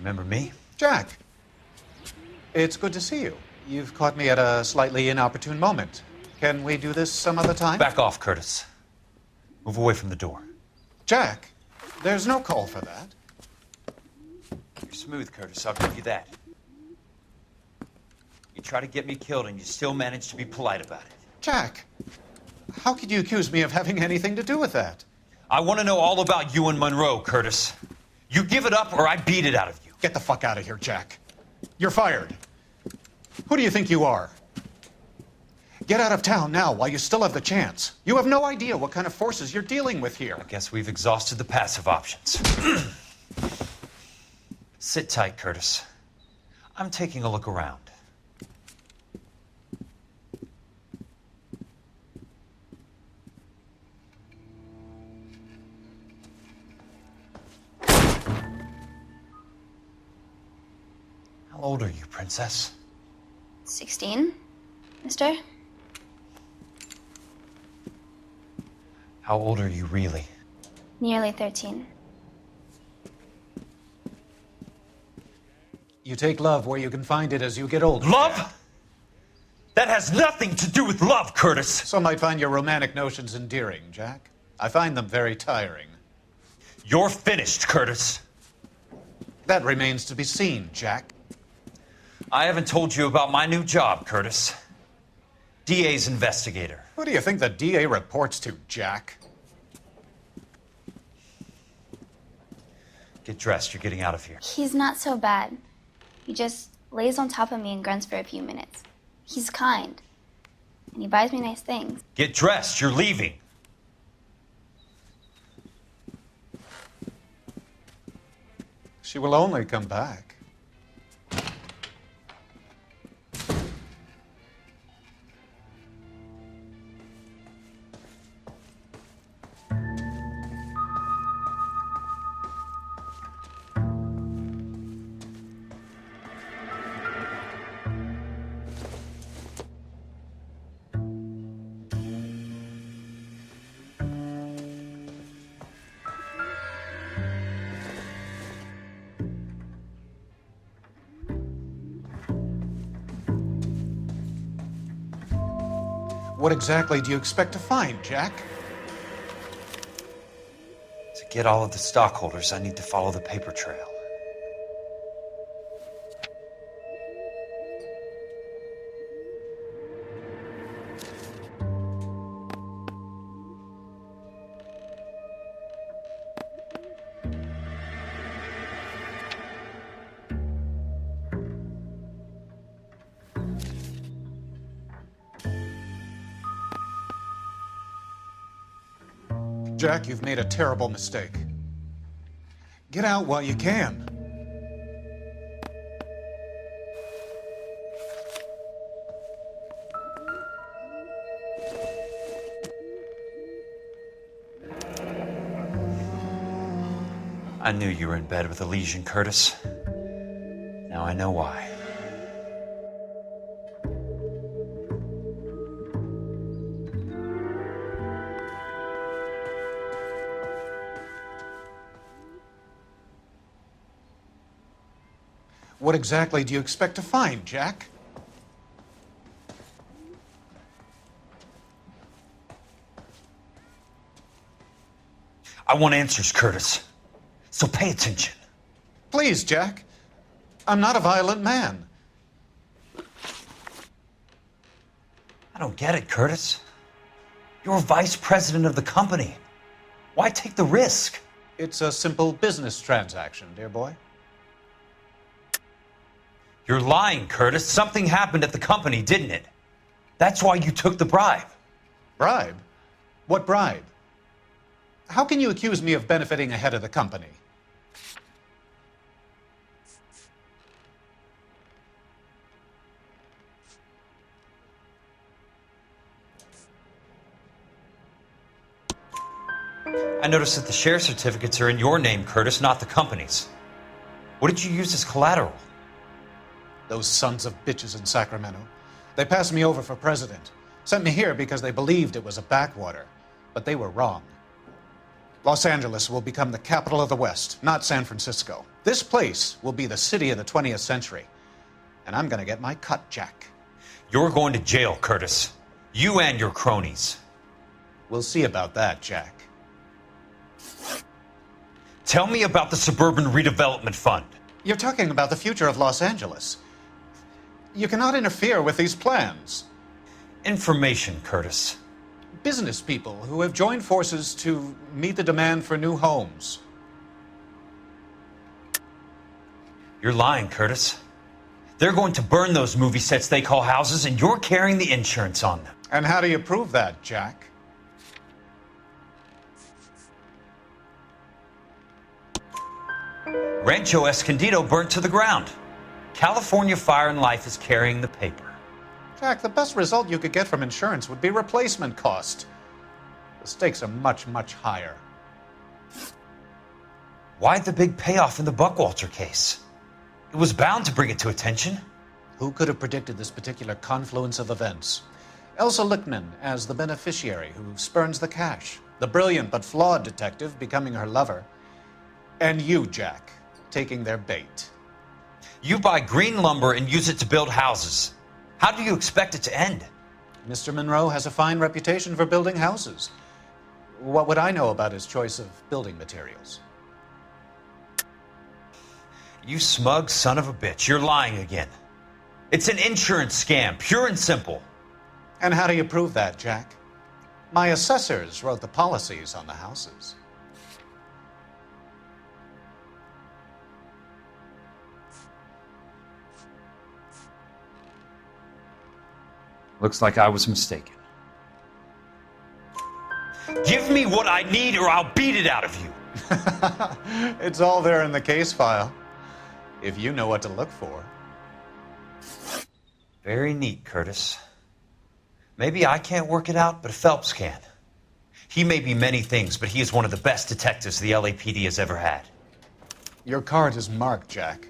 Remember me? Jack, it's good to see you. You've caught me at a slightly inopportune moment. Can we do this some other time? Back off, Curtis. Move away from the door. Jack, there's no call for that. You're smooth, Curtis, I'll give you that. You try to get me killed and you still manage to be polite about it. Jack, how could you accuse me of having anything to do with that? I want to know all about you and Monroe, Curtis. You give it up or I beat it out of you. Get the fuck out of here, Jack. You're fired. Who do you think you are? Get out of town now while you still have the chance. You have no idea what kind of forces you're dealing with here. I guess we've exhausted the passive options. Sit tight, Curtis. I'm taking a look around. How old are you, Princess? 16, mister? How old are you really? Nearly 13. You take love where you can find it as you get older. Love? Jack. That has nothing to do with love, Curtis. Some might find your romantic notions endearing, Jack. I find them very tiring. You're finished, Curtis. That remains to be seen, Jack. I haven't told you about my new job, Curtis. DA's investigator. Who do you think the DA reports to, Jack? Get dressed, you're getting out of here. He's not so bad. He just lays on top of me and grunts for a few minutes. He's kind. And he buys me nice things. Get dressed, you're leaving. She will only come back. What exactly do you expect to find, Jack? To get all of the stockholders, I need to follow the paper trail. Jack, you've made a terrible mistake. Get out while you can. I knew you were in bed with a lesion, Curtis. Now I know why. What exactly do you expect to find, Jack? I want answers, Curtis. So pay attention. Please, Jack. I'm not a violent man. I don't get it, Curtis. You're vice president of the company. Why take the risk? It's a simple business transaction, dear boy. You're lying, Curtis. Something happened at the company, didn't it? That's why you took the bribe. Bribe? What bribe? How can you accuse me of benefiting ahead of the company? I noticed that the share certificates are in your name, Curtis, not the company's. What did you use as collateral? Those sons of bitches in Sacramento. They passed me over for president. Sent me here because they believed it was a backwater. But they were wrong. Los Angeles will become the capital of the West, not San Francisco. This place will be the city of the 20th century. And I'm gonna get my cut, Jack. You're going to jail, Curtis. You and your cronies. We'll see about that, Jack. Tell me about the Suburban Redevelopment Fund. You're talking about the future of Los Angeles. You cannot interfere with these plans. Information, Curtis. Business people who have joined forces to meet the demand for new homes. You're lying, Curtis. They're going to burn those movie sets they call houses, and you're carrying the insurance on them. And how do you prove that, Jack? Rancho Escondido burnt to the ground. California Fire and Life is carrying the paper. Jack, the best result you could get from insurance would be replacement cost. The stakes are much, much higher. Why the big payoff in the Buckwalter case? It was bound to bring it to attention. Who could have predicted this particular confluence of events? Elsa Lichtman as the beneficiary who spurns the cash, the brilliant but flawed detective becoming her lover, and you, Jack, taking their bait. You buy green lumber and use it to build houses. How do you expect it to end? Mr. Monroe has a fine reputation for building houses. What would I know about his choice of building materials? You smug son of a bitch, you're lying again. It's an insurance scam, pure and simple. And how do you prove that, Jack? My assessors wrote the policies on the houses. Looks like I was mistaken. Give me what I need or I'll beat it out of you. It's all there in the case file, if you know what to look for. Very neat, Curtis. Maybe I can't work it out, but Phelps can. He may be many things, but he is one of the best detectives the LAPD has ever had. Your card is marked, Jack.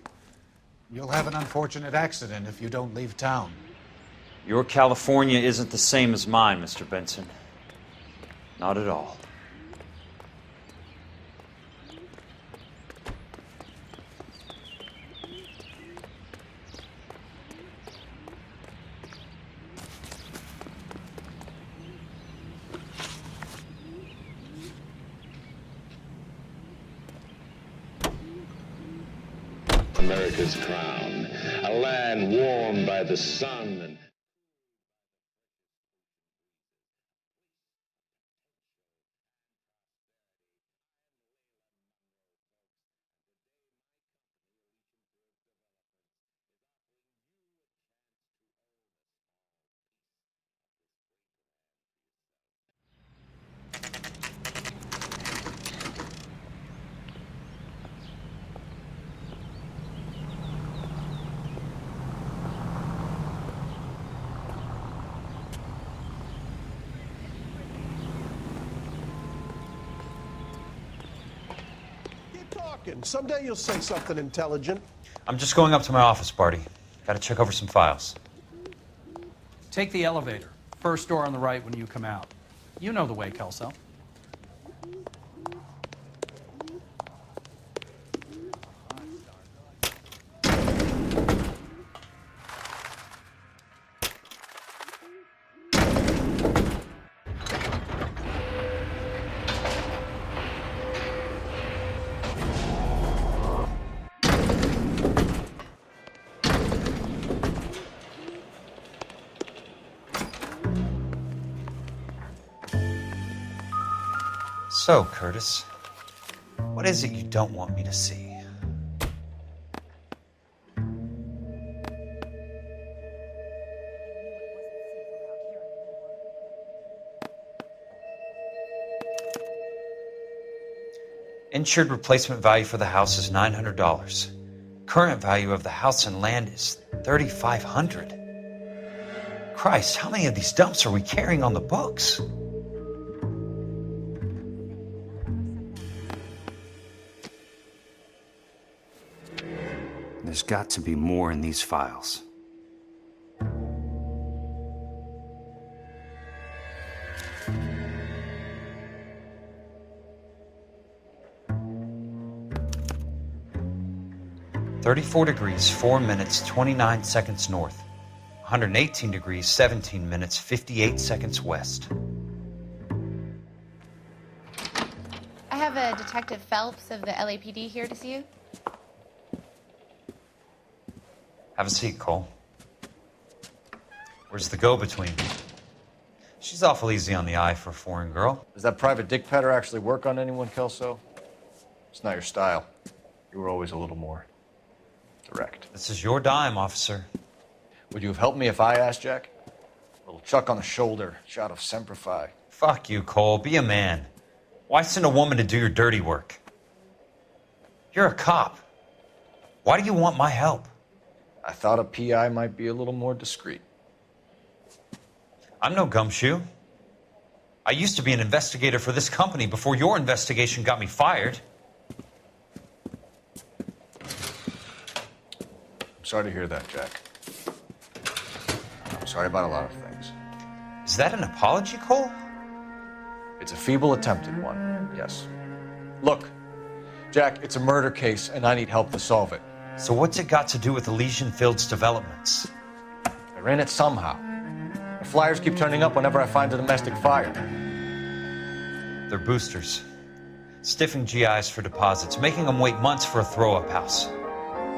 You'll have an unfortunate accident if you don't leave town. Your California isn't the same as mine, Mr. Benson. Not at all. America's crown, a land warmed by the sun and someday you'll say something intelligent. I'm just going up to my office, Barty. Gotta check over some files. Take the elevator. First door on the right when you come out. You know the way, Kelso. So, Curtis, what is it you don't want me to see? Insured replacement value for the house is $900. Current value of the house and land is $3,500. Christ, how many of these dumps are we carrying on the books? There's got to be more in these files. 34 degrees, 4 minutes, 29 seconds north. 118 degrees, 17 minutes, 58 seconds west. I have a Detective Phelps of the LAPD here to see you. Have a seat, Cole. Where's the go-between? She's awful easy on the eye for a foreign girl. Does that private dick petter actually work on anyone, Kelso? It's not your style. You were always a little more direct. This is your dime, officer. Would you have helped me if I asked, Jack? A little chuck on the shoulder, shot of Semper Fi. Fuck you, Cole. Be a man. Why send a woman to do your dirty work? You're a cop. Why do you want my help? I thought a PI might be a little more discreet. I'm no gumshoe. I used to be an investigator for this company before your investigation got me fired. I'm sorry to hear that, Jack. I'm sorry about a lot of things. Is that an apology, Cole? It's a feeble attempted one, yes. Look, Jack, it's a murder case, and I need help to solve it. So what's it got to do with Elysian Fields developments? They're in it somehow. The flyers keep turning up whenever I find a domestic fire. They're boosters. Stiffing GIs for deposits, making them wait months for a throw-up house.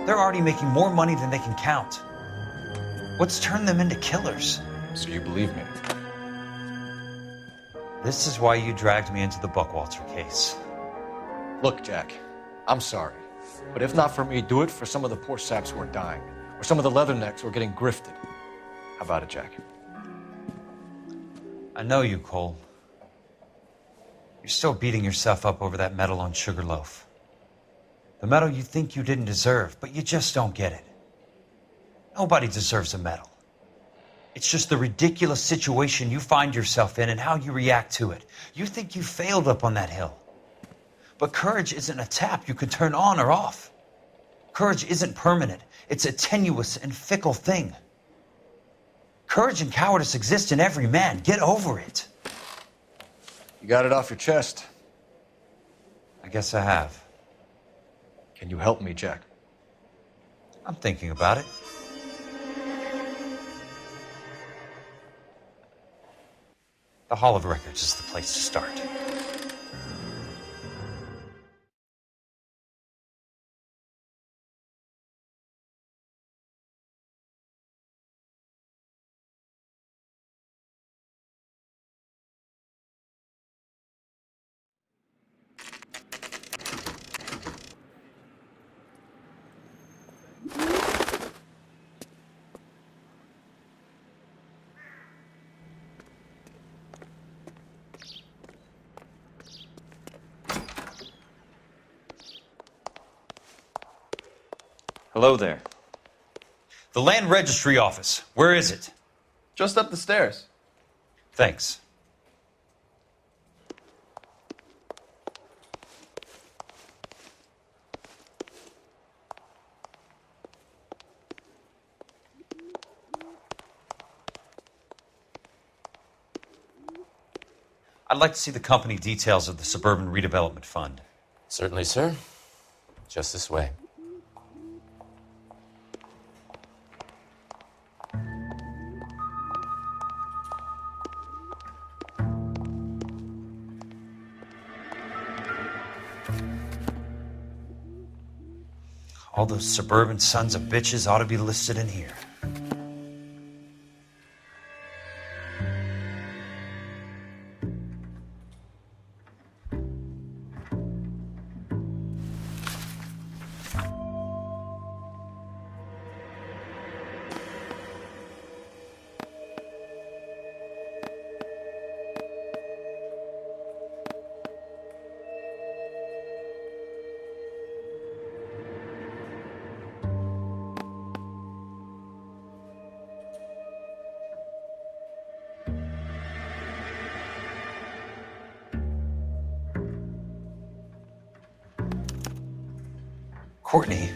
They're already making more money than they can count. What's turned them into killers? So you believe me? This is why you dragged me into the Buckwalter case. Look, Jack, I'm sorry. But if not for me, do it for some of the poor saps who are dying. Or some of the leathernecks who are getting grifted. How about it, Jack? I know you, Cole. You're still beating yourself up over that medal on Sugarloaf. The medal you think you didn't deserve, but you just don't get it. Nobody deserves a medal. It's just the ridiculous situation you find yourself in and how you react to it. You think you failed up on that hill. But courage isn't a tap you can turn on or off. Courage isn't permanent. It's a tenuous and fickle thing. Courage and cowardice exist in every man. Get over it. You got it off your chest. I guess I have. Can you help me, Jack? I'm thinking about it. The Hall of Records is the place to start. Hello there. The Land Registry Office. Where is it? Just up the stairs. Thanks. I'd like to see the company details of the Suburban Redevelopment Fund. Certainly, sir. Just this way. All those suburban sons of bitches ought to be listed in here. Courtney,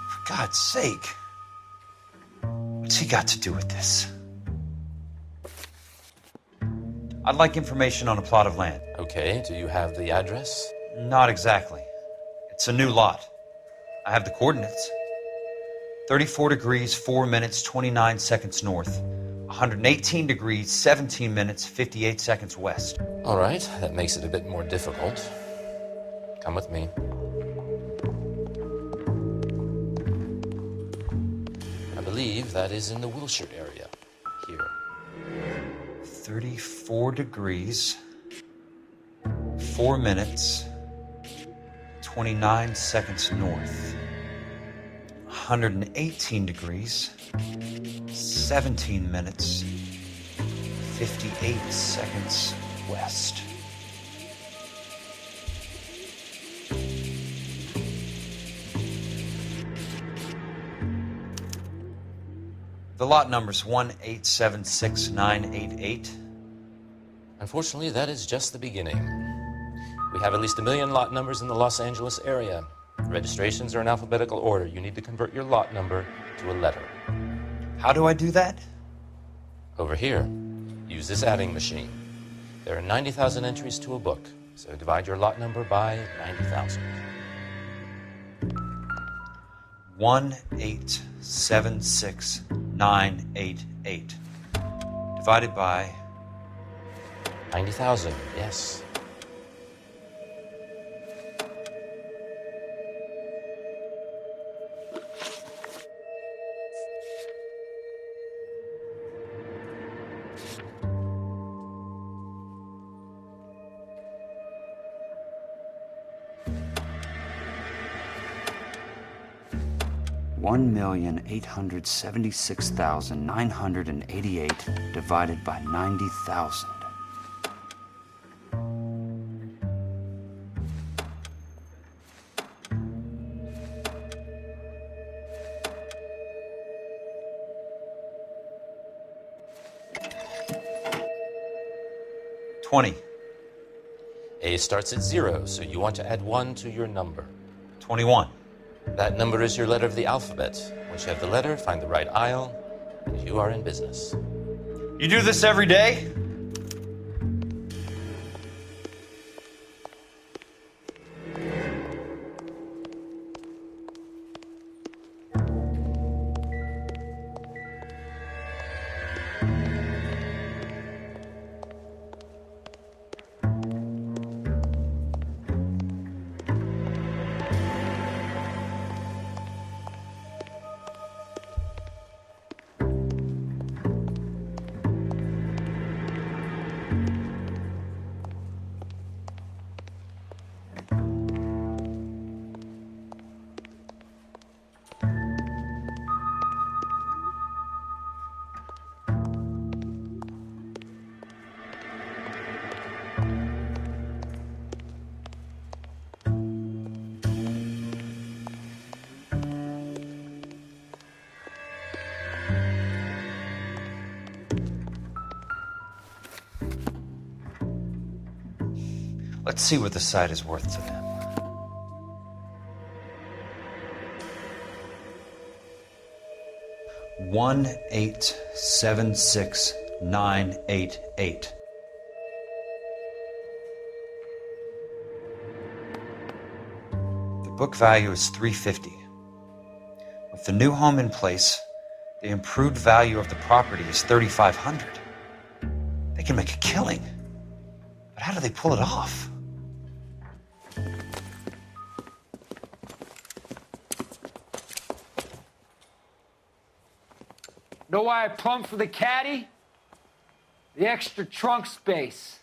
for God's sake, what's he got to do with this? I'd like information on a plot of land. Okay, do you have the address? Not exactly. It's a new lot. I have the coordinates. 34 degrees, 4 minutes, 29 seconds north. 118 degrees, 17 minutes, 58 seconds west. All right, that makes it a bit more difficult. Come with me. I believe that is in the Wilshire area. Here. 34 degrees, 4 minutes, 29 seconds north. 118 degrees, 17 minutes, 58 seconds west. The lot number's 1876988. Unfortunately, that is just the beginning. We have at least 1 million lot numbers in the Los Angeles area. Registrations are in alphabetical order. You need to convert your lot number to a letter. How do I do that? Over here, use this adding machine. There are 90,000 entries to a book, so divide your lot number by 90,000. 1876988 divided by 90,000, yes. $1,876,988 divided by 90,000. $20. A starts at 0, so you want to add 1 to your number. 21. That number is your letter of the alphabet. Once you have the letter, find the right aisle, and you are in business. You do this every day? Let's see what the site is worth to them. $1,876,988. The book value is $350. With the new home in place, the improved value of the property is $3,500. They can make a killing. But how do they pull it off? Know why I plumbed for the caddy? The extra trunk space.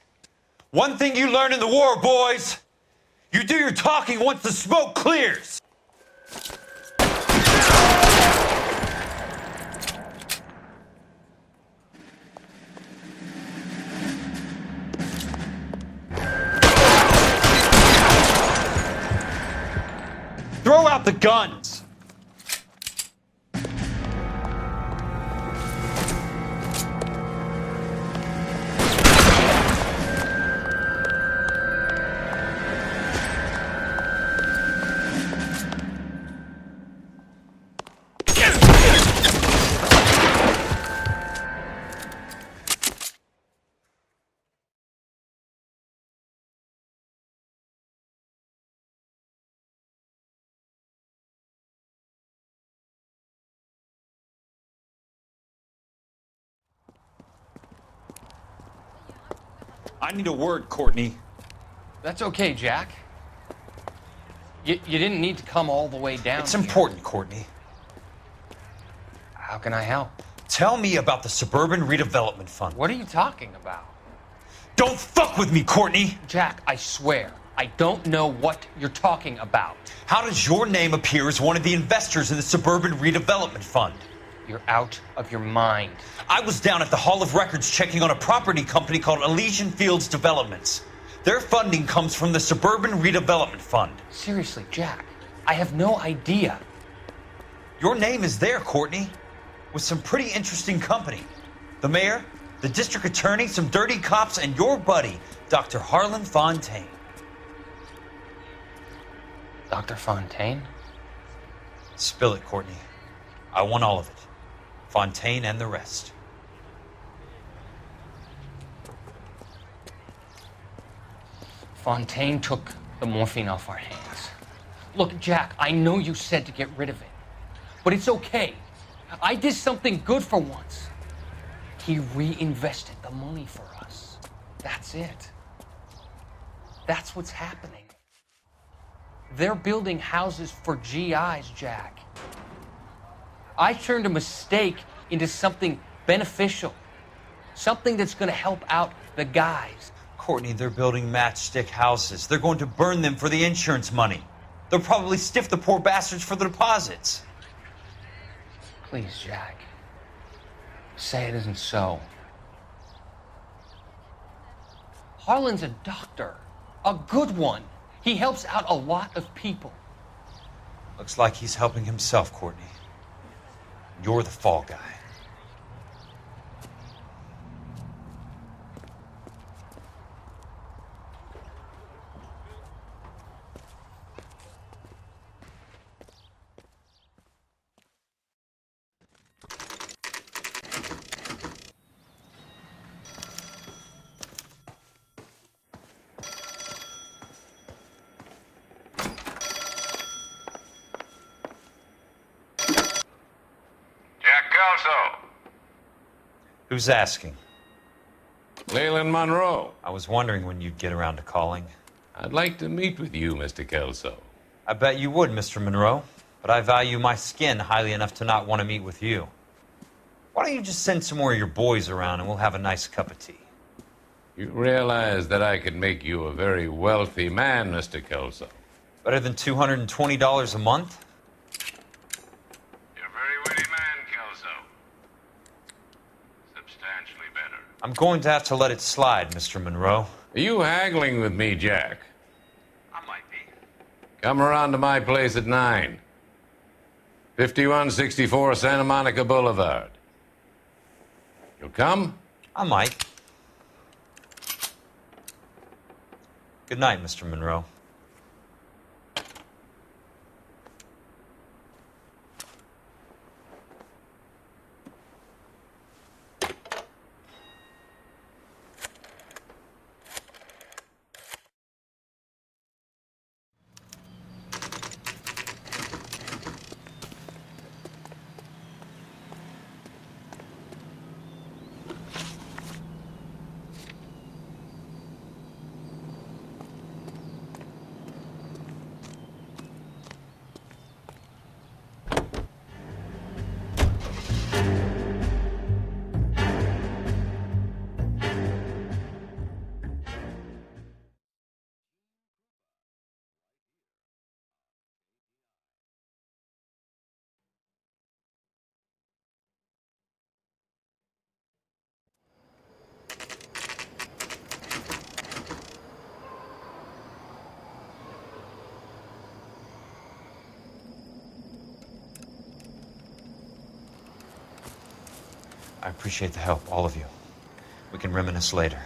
One thing you learn in the war, boys, you do your talking once the smoke clears. Throw out the guns. I need a word, Courtney. That's okay, Jack. You didn't need to come all the way down. It's important, Courtney. How can I help? Tell me about the Suburban Redevelopment Fund. What are you talking about? Don't fuck with me, Courtney! Jack, I swear, I don't know what you're talking about. How does your name appear as one of the investors in the Suburban Redevelopment Fund? You're out of your mind. I was down at the Hall of Records checking on a property company called Elysian Fields Developments. Their funding comes from the Suburban Redevelopment Fund. Seriously, Jack, I have no idea. Your name is there, Courtney, with some pretty interesting company. The mayor, the district attorney, some dirty cops, and your buddy, Dr. Harlan Fontaine. Dr. Fontaine? Spill it, Courtney. I want all of it. Fontaine and the rest. Fontaine took the morphine off our hands. Look, Jack, I know you said to get rid of it, but it's okay. I did something good for once. He reinvested the money for us. That's it. That's what's happening. They're building houses for GIs, Jack. I turned a mistake into something beneficial, something that's going to help out the guys. Courtney, they're building matchstick houses. They're going to burn them for the insurance money. They'll probably stiff the poor bastards for the deposits. Please, Jack. Say it isn't so. Harlan's a doctor, a good one. He helps out a lot of people. Looks like he's helping himself, Courtney. You're the fall guy. Who's asking? Leland Monroe. I was wondering when you'd get around to calling. I'd like to meet with you, Mr. Kelso. I bet you would, Mr. Monroe. But I value my skin highly enough to not want to meet with you. Why don't you just send some more of your boys around and we'll have a nice cup of tea? You realize that I could make you a very wealthy man, Mr. Kelso. Better than $220 a month? You're a very witty man, Kelso. Substantially better. I'm going to have to let it slide, Mr. Monroe. Are you haggling with me, Jack? I might be. Come around to my place at 9. 5164 Santa Monica Boulevard. You'll come? I might. Good night, Mr. Monroe. I appreciate the help, all of you. We can reminisce later.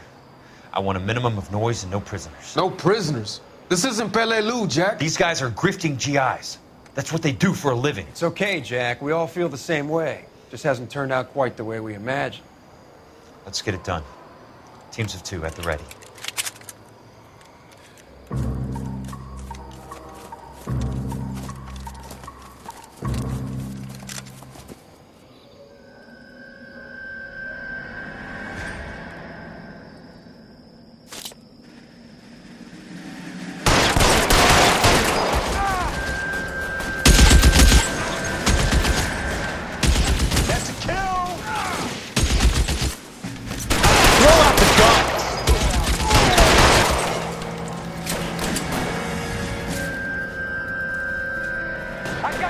I want a minimum of noise and no prisoners. No prisoners? This isn't Peleliu, Jack. These guys are grifting GIs. That's what they do for a living. It's okay, Jack. We all feel the same way. Just hasn't turned out quite the way we imagined. Let's get it done. Teams of 2 at the ready.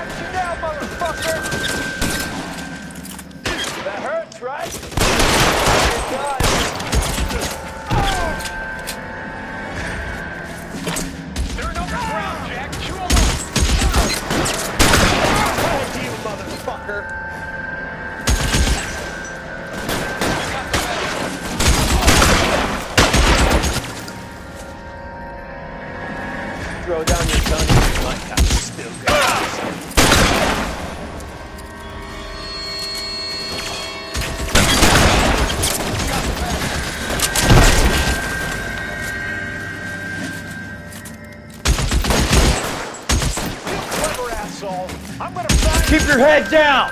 Got you now, motherfucker! That hurts, right? It does. They're in open ground, Jack. Chew them up. You motherfucker! Throw down your gun. My God, still got Clever asshole. I'm gonna find Keep your head down!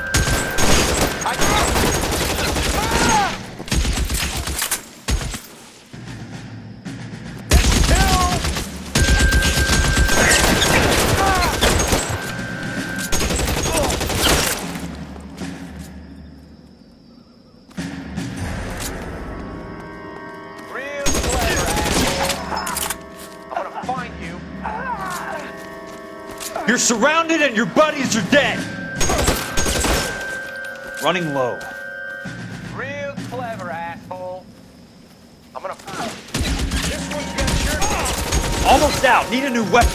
real clever, asshole. I'm gonna find you. You're surrounded and your buddies are dead! Running low. Real clever, asshole. I'm gonna. This one's gonna sure. Almost out. Need a new weapon.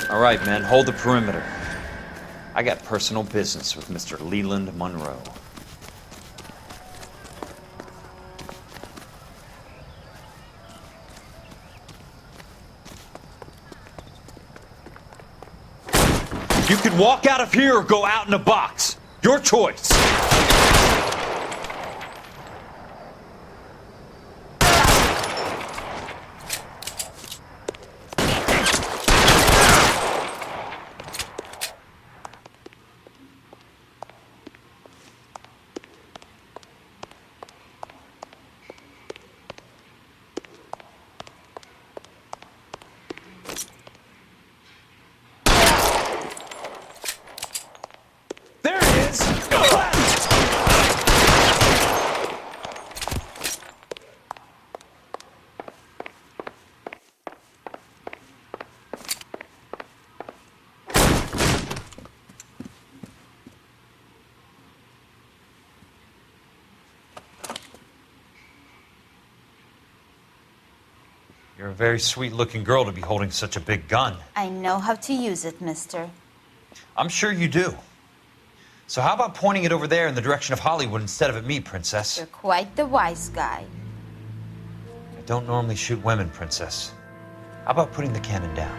All right, men. Hold the perimeter. I got personal business with Mr. Leland Monroe. You can walk out of here or go out in a box. Your choice. There it is. You're a very sweet-looking girl to be holding such a big gun. I know how to use it, mister. I'm sure you do. So how about pointing it over there in the direction of Hollywood instead of at me, Princess? You're quite the wise guy. I don't normally shoot women, Princess. How about putting the cannon down?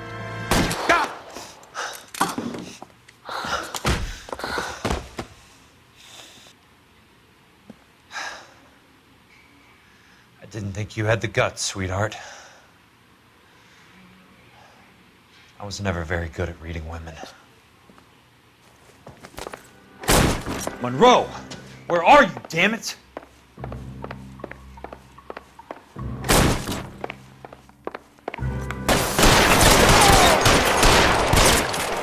I didn't think you had the guts, sweetheart. I was never very good at reading women. Monroe! Where are you, damn it?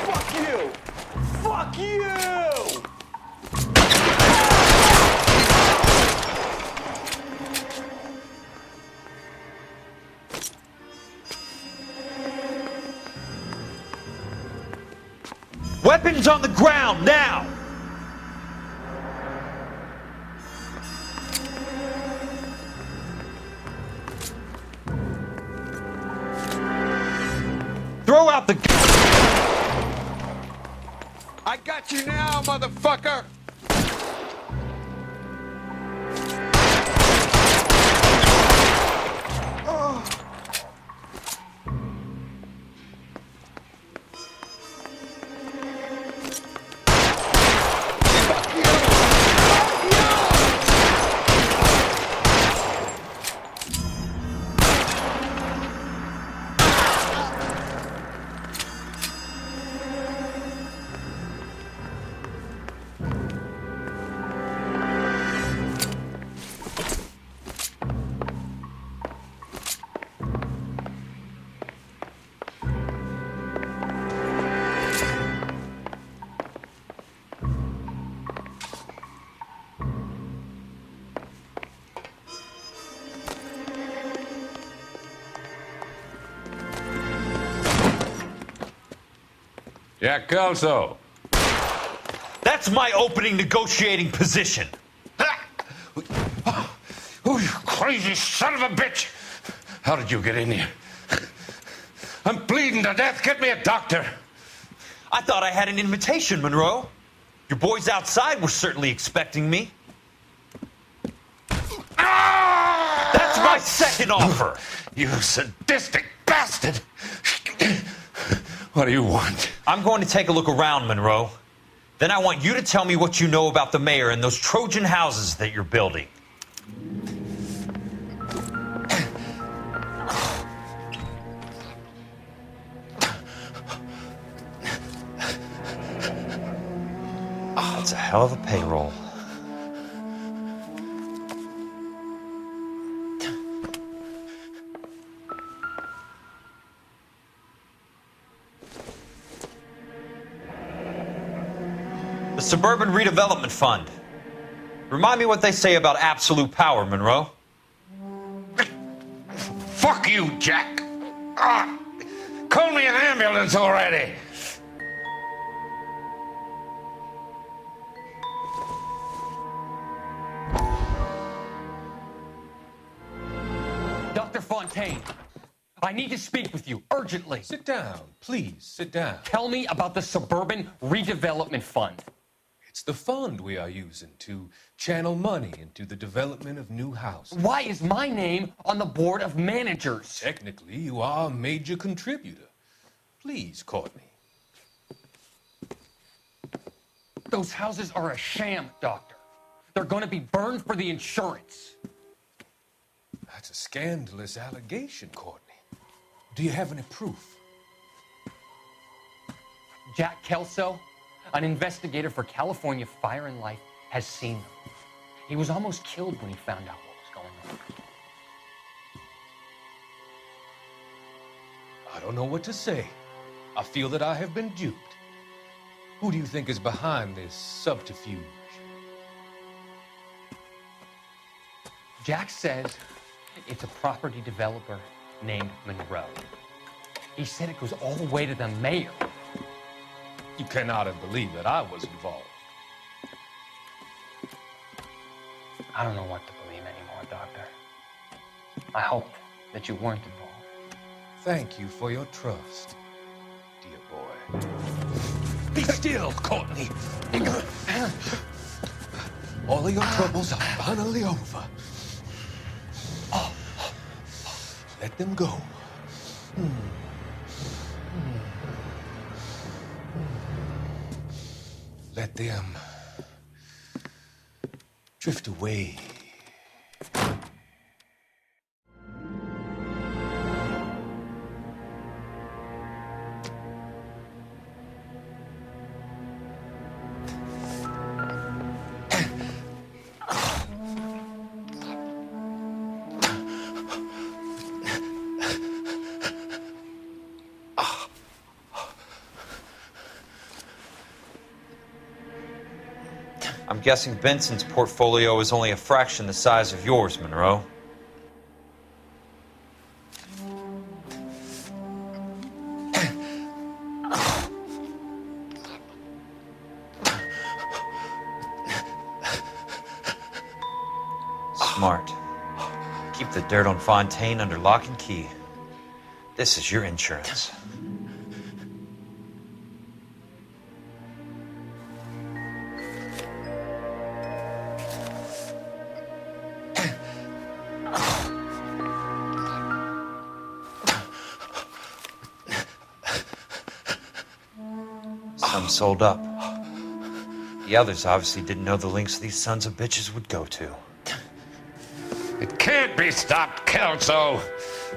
Fuck you! Fuck you! Weapons on the ground, now! Throw out the... I got you now, motherfucker! Jack Kelso. That's my opening negotiating position. Oh, you crazy son of a bitch! How did you get in here? I'm bleeding to death. Get me a doctor. I thought I had an invitation, Monroe. Your boys outside were certainly expecting me. That's my second offer. You sadistic bastard! What do you want? I'm going to take a look around, Monroe. Then I want you to tell me what you know about the mayor and those Trojan houses that you're building. That's a hell of a payroll. The Suburban Redevelopment Fund. Remind me what they say about absolute power, Monroe. Fuck you, Jack. Call me an ambulance already. Dr. Fontaine, I need to speak with you urgently. Sit down, please, sit down. Tell me about the Suburban Redevelopment Fund. It's the fund we are using to channel money into the development of new houses. Why is my name on the board of managers? Technically, you are a major contributor. Please, Courtney. Those houses are a sham, Doctor. They're going to be burned for the insurance. That's a scandalous allegation, Courtney. Do you have any proof? Jack Kelso, an investigator for California Fire and Life, has seen them. He was almost killed when he found out what was going on. I don't know what to say. I feel that I have been duped. Who do you think is behind this subterfuge? Jack says it's a property developer named Monroe. He said it goes all the way to the mayor. You cannot have believed that I was involved. I don't know what to believe anymore, Doctor. I hope that you weren't involved. Thank you for your trust, dear boy. Be still, Courtney. All of your troubles are finally over. Let them go. Let them drift away. I'm guessing Benson's portfolio is only a fraction the size of yours, Monroe. Smart. Keep the dirt on Fontaine under lock and key. This is your insurance. Some sold up. The others obviously didn't know the lengths these sons of bitches would go to. It can't be stopped, Kelso.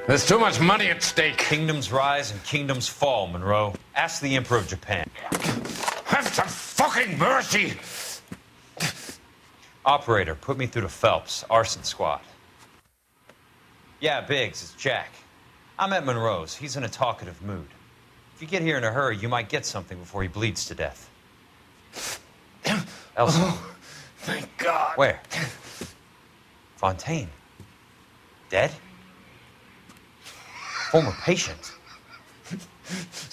There's too much money at stake. Kingdoms rise and kingdoms fall, Monroe. Ask the Emperor of Japan. Have some fucking mercy! Operator, put me through to Phelps, arson squad. Yeah, Biggs, it's Jack. I'm at Monroe's. He's in a talkative mood. If you get here in a hurry, you might get something before he bleeds to death. Elsa. Oh, thank God. Where? Fontaine. Dead? Former patient.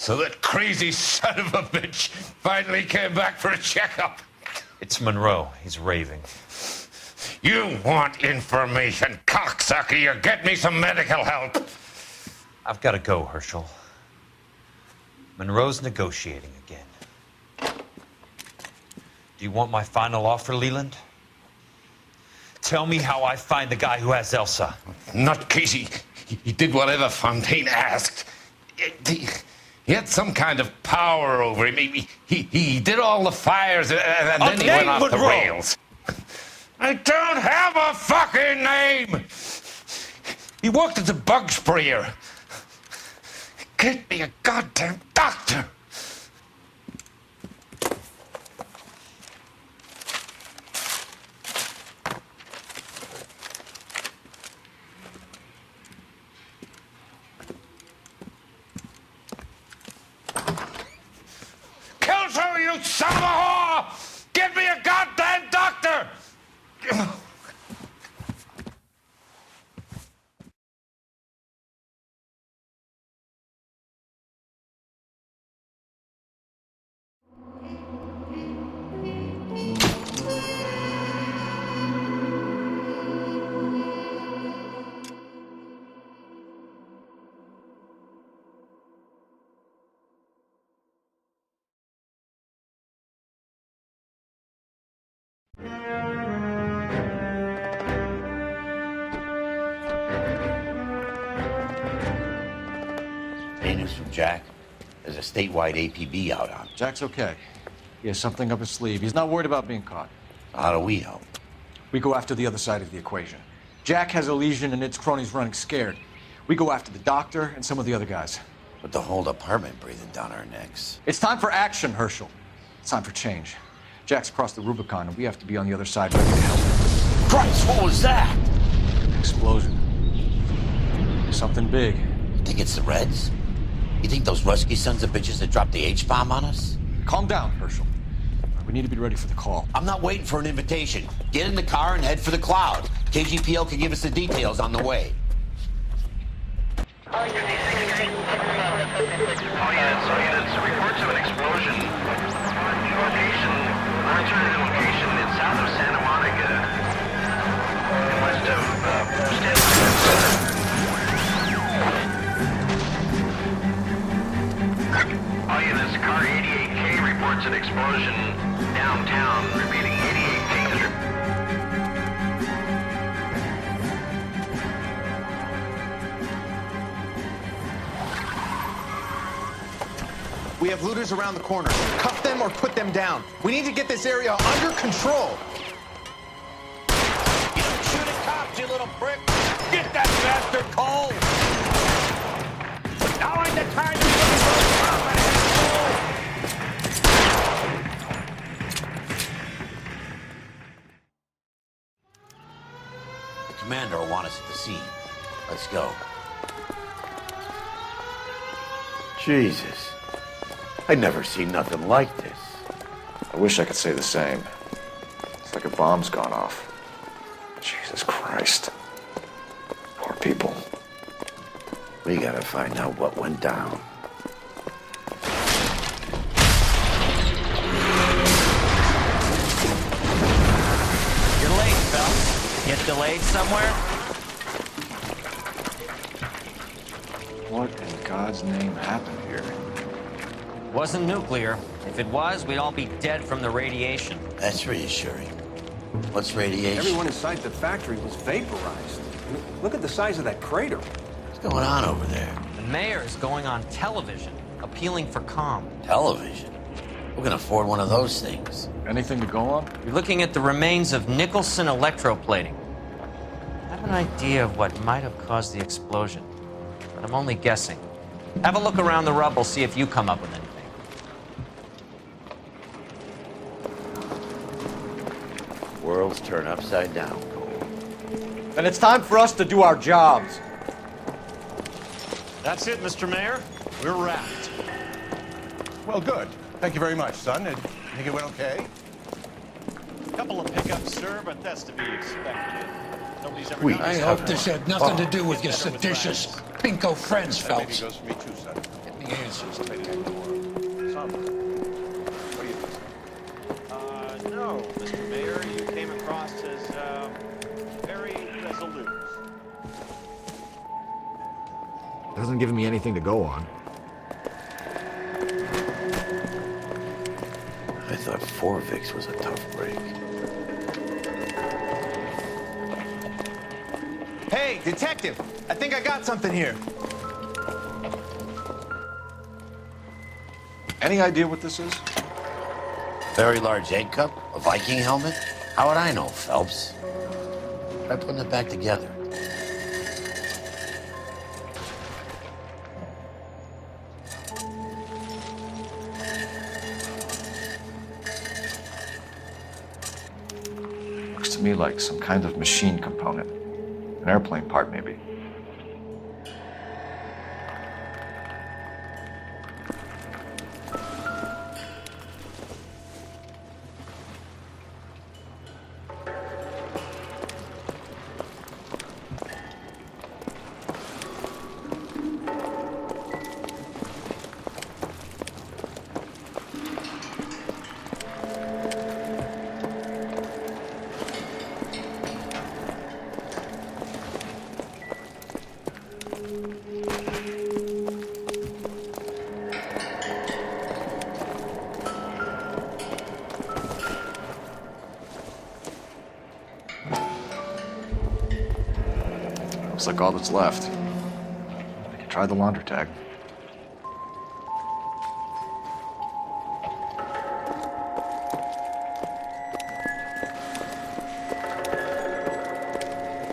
So that crazy son of a bitch finally came back for a checkup. It's Monroe. He's raving. You want information, cocksucker. You get me some medical help. I've got to go, Herschel. Monroe's negotiating again. Do you want my final offer, Leland? Tell me how I find the guy who has Elsa. Nutcase, he did whatever Fontaine asked. He had some kind of power over him. He did all the fires, and then he went off the rails. I don't have a fucking name! He worked as a bug sprayer. Get me a goddamn doctor! Kelso, you son of a whore! Get me a goddamn doctor! Hey, news from Jack. There's a statewide APB out on. Jack's okay. He has something up his sleeve. He's not worried about being caught. How do we help? We go after the other side of the equation. Jack has a legion and its cronies running scared. We go after the doctor and some of the other guys. With the whole department breathing down our necks. It's time for action, Herschel. It's time for change. Jack's crossed the Rubicon, and we have to be on the other side ready to help him. Christ, what was that? Explosion. Something big. You think it's the Reds? You think those Rusky sons of bitches that dropped the H-bomb on us? Calm down, Herschel. We need to be ready for the call. I'm not waiting for an invitation. Get in the car and head for the cloud. KGPL can give us the details on the way. All units, reports of an explosion. Alternative location in south of Santa Monica, and west of Stanford. All units, car 88K reports an explosion downtown. Repeating, 88K is We have looters around the corner. Cuff them or put them down. We need to get this area under control. You don't shoot at cops, you little prick! Get that bastard cold! Now ain't the time to The commander will want us at the scene. Let's go. Jesus. I'd never seen nothing like this. I wish I could say the same. It's like a bomb's gone off. Jesus Christ. Poor people. We gotta find out what went down. You're late, Phelps. Get delayed somewhere? What in God's name happened here? Wasn't nuclear. If it was, we'd all be dead from the radiation. That's reassuring. What's radiation? Everyone inside the factory was vaporized. Look at the size of that crater. What's going on over there? The mayor is going on television, appealing for calm. Television? Who can afford one of those things? Anything to go on? You're looking at the remains of Nicholson electroplating. I have an idea of what might have caused the explosion, but I'm only guessing. Have a look around the rubble, see if you come up with anything. Worlds turn upside down, Cole. Then it's time for us to do our jobs. That's it, Mr. Mayor. We're wrapped. Well, good. Thank you very much, son. You think it went okay? Couple of pickups, sir, but that's to be expected. Nobody's ever I hope this had nothing to do with your seditious pinko friends, Phelps. Goes for me too, son. any answers to that door? Some. What do you think? No, Mr. Mayor. You came across as, very resolute. Hasn't given me anything to go on. I thought Forvix was a tough break. Hey, detective! I think I got something here. Any idea what this is? Very large egg cup? A Viking helmet? How would I know, Phelps? Try putting it back together. Looks to me like some kind of machine component. An airplane part, maybe. Looks like all that's left. I can try the launder tag.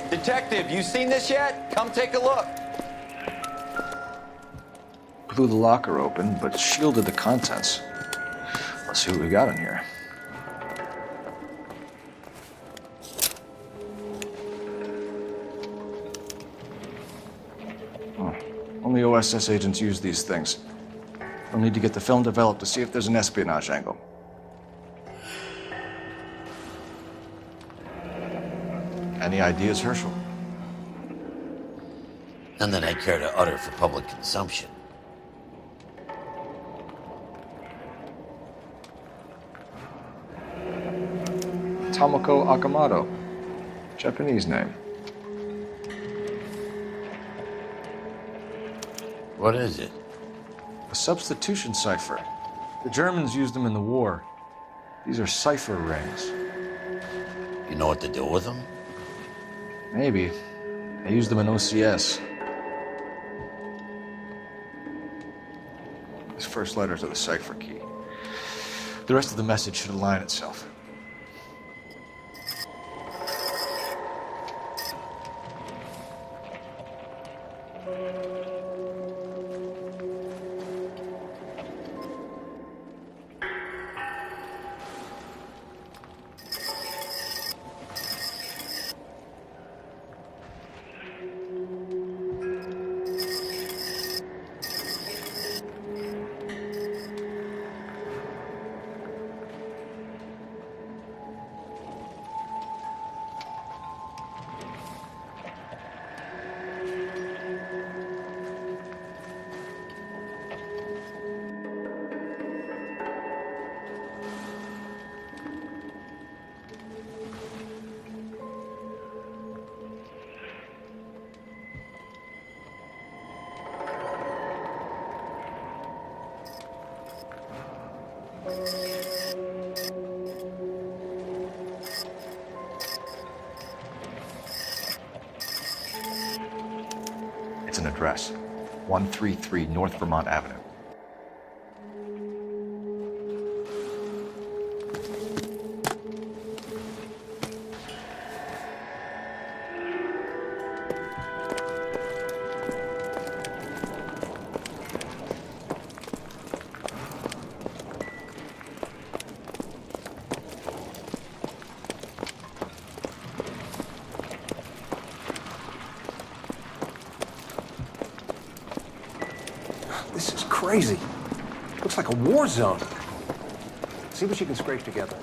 Detective, you seen this yet? Come take a look. Blew the locker open, but shielded the contents. Let's see what we got in here. Only OSS agents use these things. We'll need to get the film developed to see if there's an espionage angle. Any ideas, Herschel? None that I care to utter for public consumption. Tomoko Akamoto. Japanese name. What is it? A substitution cipher. The Germans used them in the war. These are cipher rings. You know what to do with them? Maybe. They used them in OCS. These first letters are the cipher key. The rest of the message should align itself. It's an address. 133 North Vermont Avenue. This is crazy. Looks like a war zone. See what you can scrape together.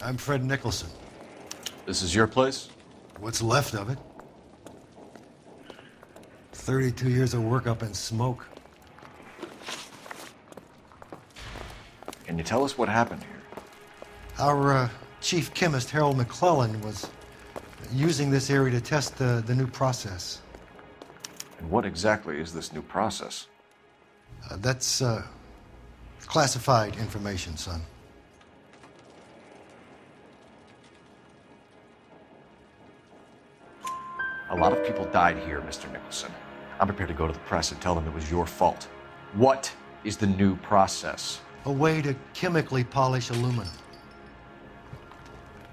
I'm Fred Nicholson. This is your place? What's left of it. 32 years of work up in smoke. Can you tell us what happened here? Our chief chemist, Harold McClellan, was using this area to test the new process. And what exactly is this new process? That's classified information, son. A lot of people died here, Mr. Nicholson. I'm prepared to go to the press and tell them it was your fault. What is the new process? A way to chemically polish aluminum.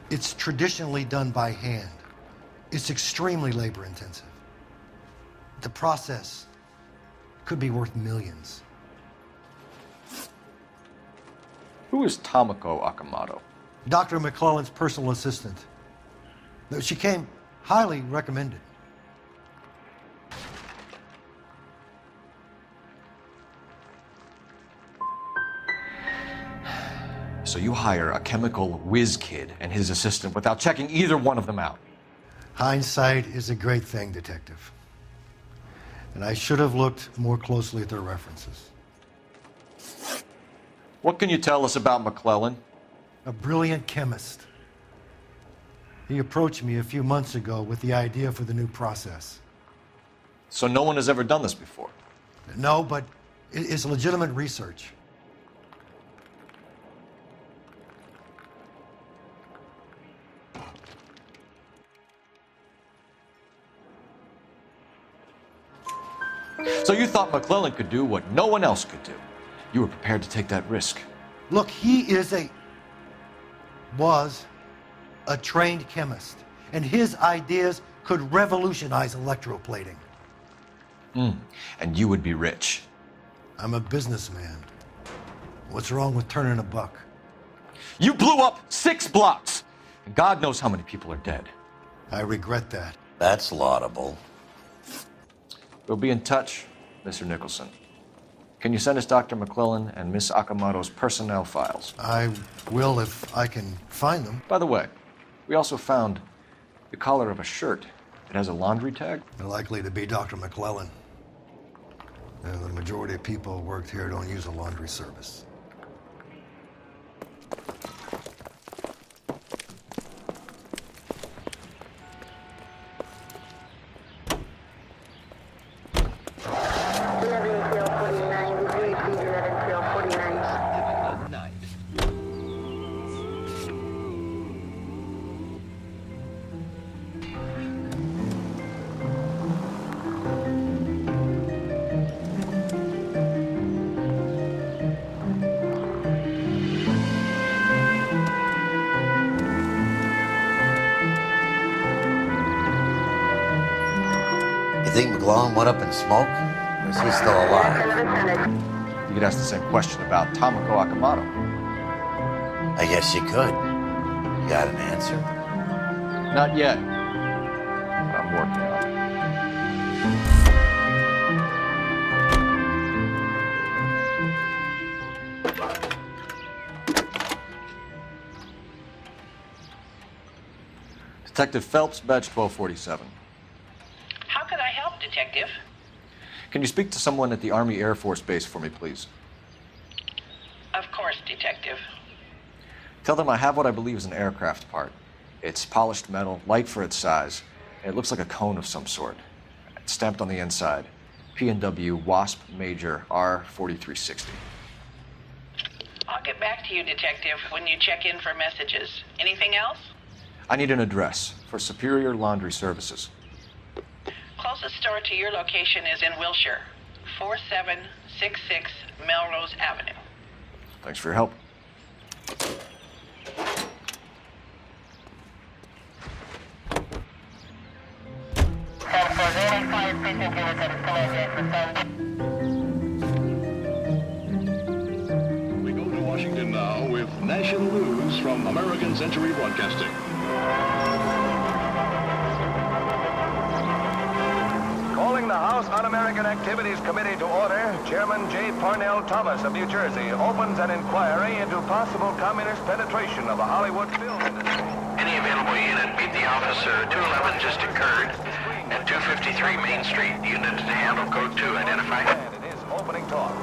It's traditionally done by hand. It's extremely labor intensive. The process could be worth millions. Who is Tomoko Akamoto? Dr. McClellan's personal assistant. She came highly recommended. So you hire a chemical whiz kid and his assistant without checking either one of them out? Hindsight is a great thing, Detective. And I should have looked more closely at their references. What can you tell us about McClellan? A brilliant chemist. He approached me a few months ago with the idea for the new process. So no one has ever done this before? No, but it's legitimate research. So you thought McClellan could do what no one else could do. You were prepared to take that risk. Look, he was a trained chemist, and his ideas could revolutionize electroplating. And you would be rich. I'm a businessman. What's wrong with turning a buck? You blew up 6 blocks, and God knows how many people are dead. I regret that. That's laudable. We'll be in touch, Mr. Nicholson. Can you send us Dr. McClellan and Miss Akamoto's personnel files? I will if I can find them. By the way, we also found the collar of a shirt. It has a laundry tag. Likely to be Dr. McClellan. The majority of people who worked here don't use a laundry service. You think McClellan went up in smoke? Or is he still alive? You could ask the same question about Tomoko Akamoto. I guess you could. You got an answer? Not yet. But I'm working on it. Detective Phelps, badge 1247. How could I help, Detective? Can you speak to someone at the Army Air Force Base for me, please? Of course, Detective. Tell them I have what I believe is an aircraft part. It's polished metal, light for its size, and it looks like a cone of some sort. It's stamped on the inside. P&W Wasp Major R4360. I'll get back to you, Detective, when you check in for messages. Anything else? I need an address for Superior Laundry Services. Closest store to your location is in Wilshire, 4766 Melrose Avenue. Thanks for your help. We go to Washington now with national news from American Century Broadcasting. Calling the House House Un-American Activities Committee to order. Chairman J. Parnell Thomas of New Jersey opens an inquiry into possible communist penetration of the Hollywood film industry. Any available unit, meet the officer. 211 just occurred at 253 Main Street. Unit to handle code 2. Identify. And it is opening talk.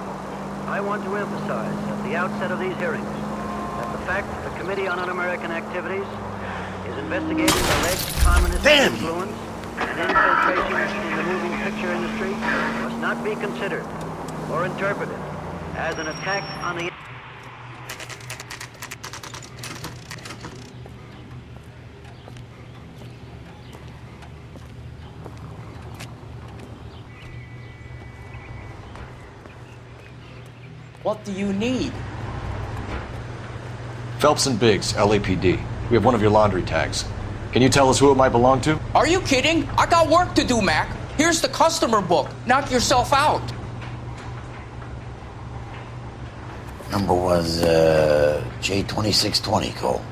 I want to emphasize at the outset of these hearings that the fact that the Committee on Un-American Activities is investigating alleged communist influence and infiltration in the moving picture industry must not be considered or interpreted as an attack on the... What do you need? Phelps and Biggs, LAPD. We have one of your laundry tags. Can you tell us who it might belong to? Are you kidding? I got work to do, Mac. Here's the customer book. Knock yourself out. Number was J2620, Cole.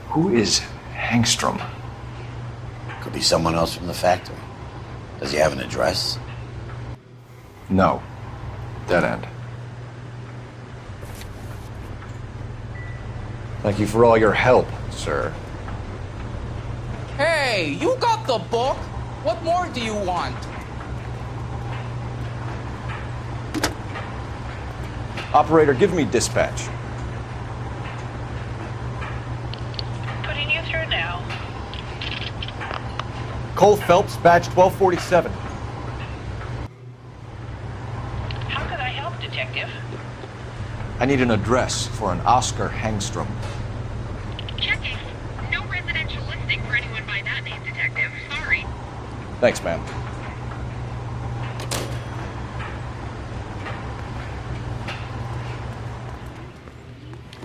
Who is Hangstrom? Could be someone else from the factory. Does he have an address? No. Dead end. Thank you for all your help, sir. Hey, you got the book. What more do you want? Operator, give me dispatch. Putting you through now. Cole Phelps, badge 1247. How can I help, Detective? I need an address for an Oscar Hangstrom. Checking. No residential listing for anyone by that name, Detective. Sorry. Thanks, ma'am.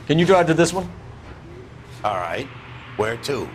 Can you drive to this one? All right. Where to?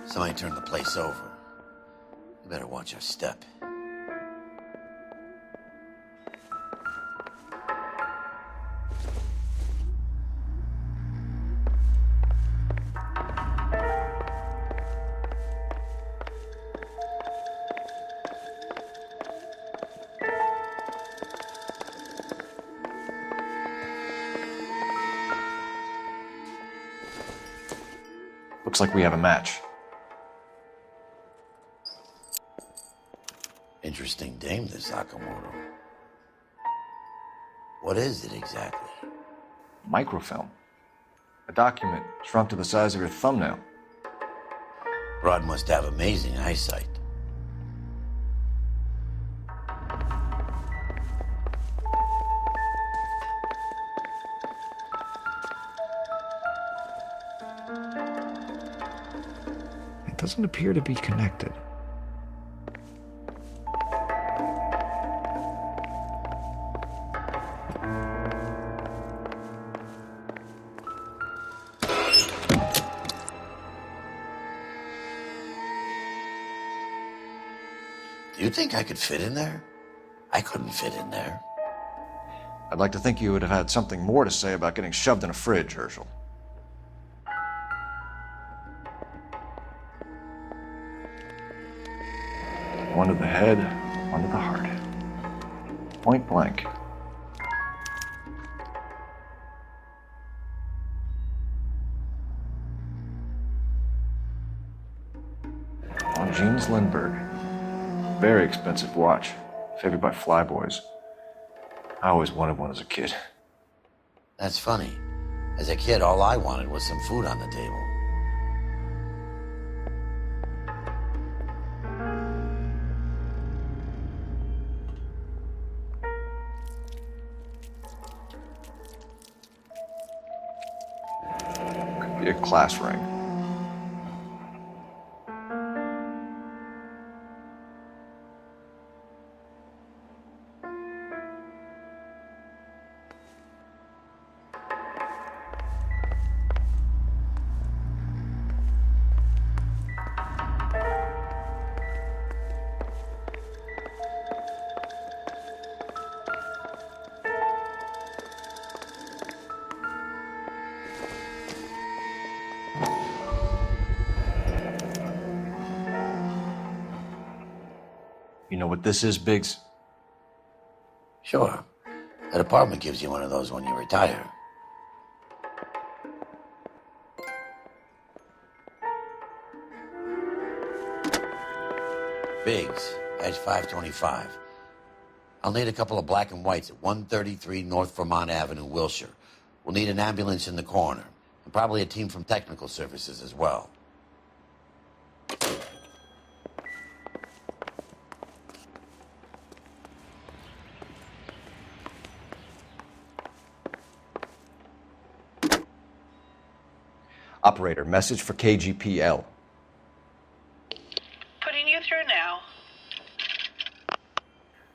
Somebody turned the place over. You better watch your step. Looks like we have a match. Interesting dame, this Sakamoto. What is it exactly? Microfilm. A document shrunk to the size of your thumbnail. Rod must have amazing eyesight. It doesn't appear to be connected. Do you think I could fit in there? I couldn't fit in there. I'd like to think you would have had something more to say about getting shoved in a fridge, Herschel. One to the head, one to the heart. Point blank. On James Lindbergh. Very expensive watch. Favored by flyboys. I always wanted one as a kid. That's funny. As a kid, all I wanted was some food on the table. Could be a class ring. You know what this is, Biggs? Sure. That apartment gives you one of those when you retire. Biggs, Edge 525. I'll need a couple of black and whites at 133 North Vermont Avenue, Wilshire. We'll need an ambulance in the corner, and probably a team from technical services as well. Operator, message for KGPL. Putting you through now.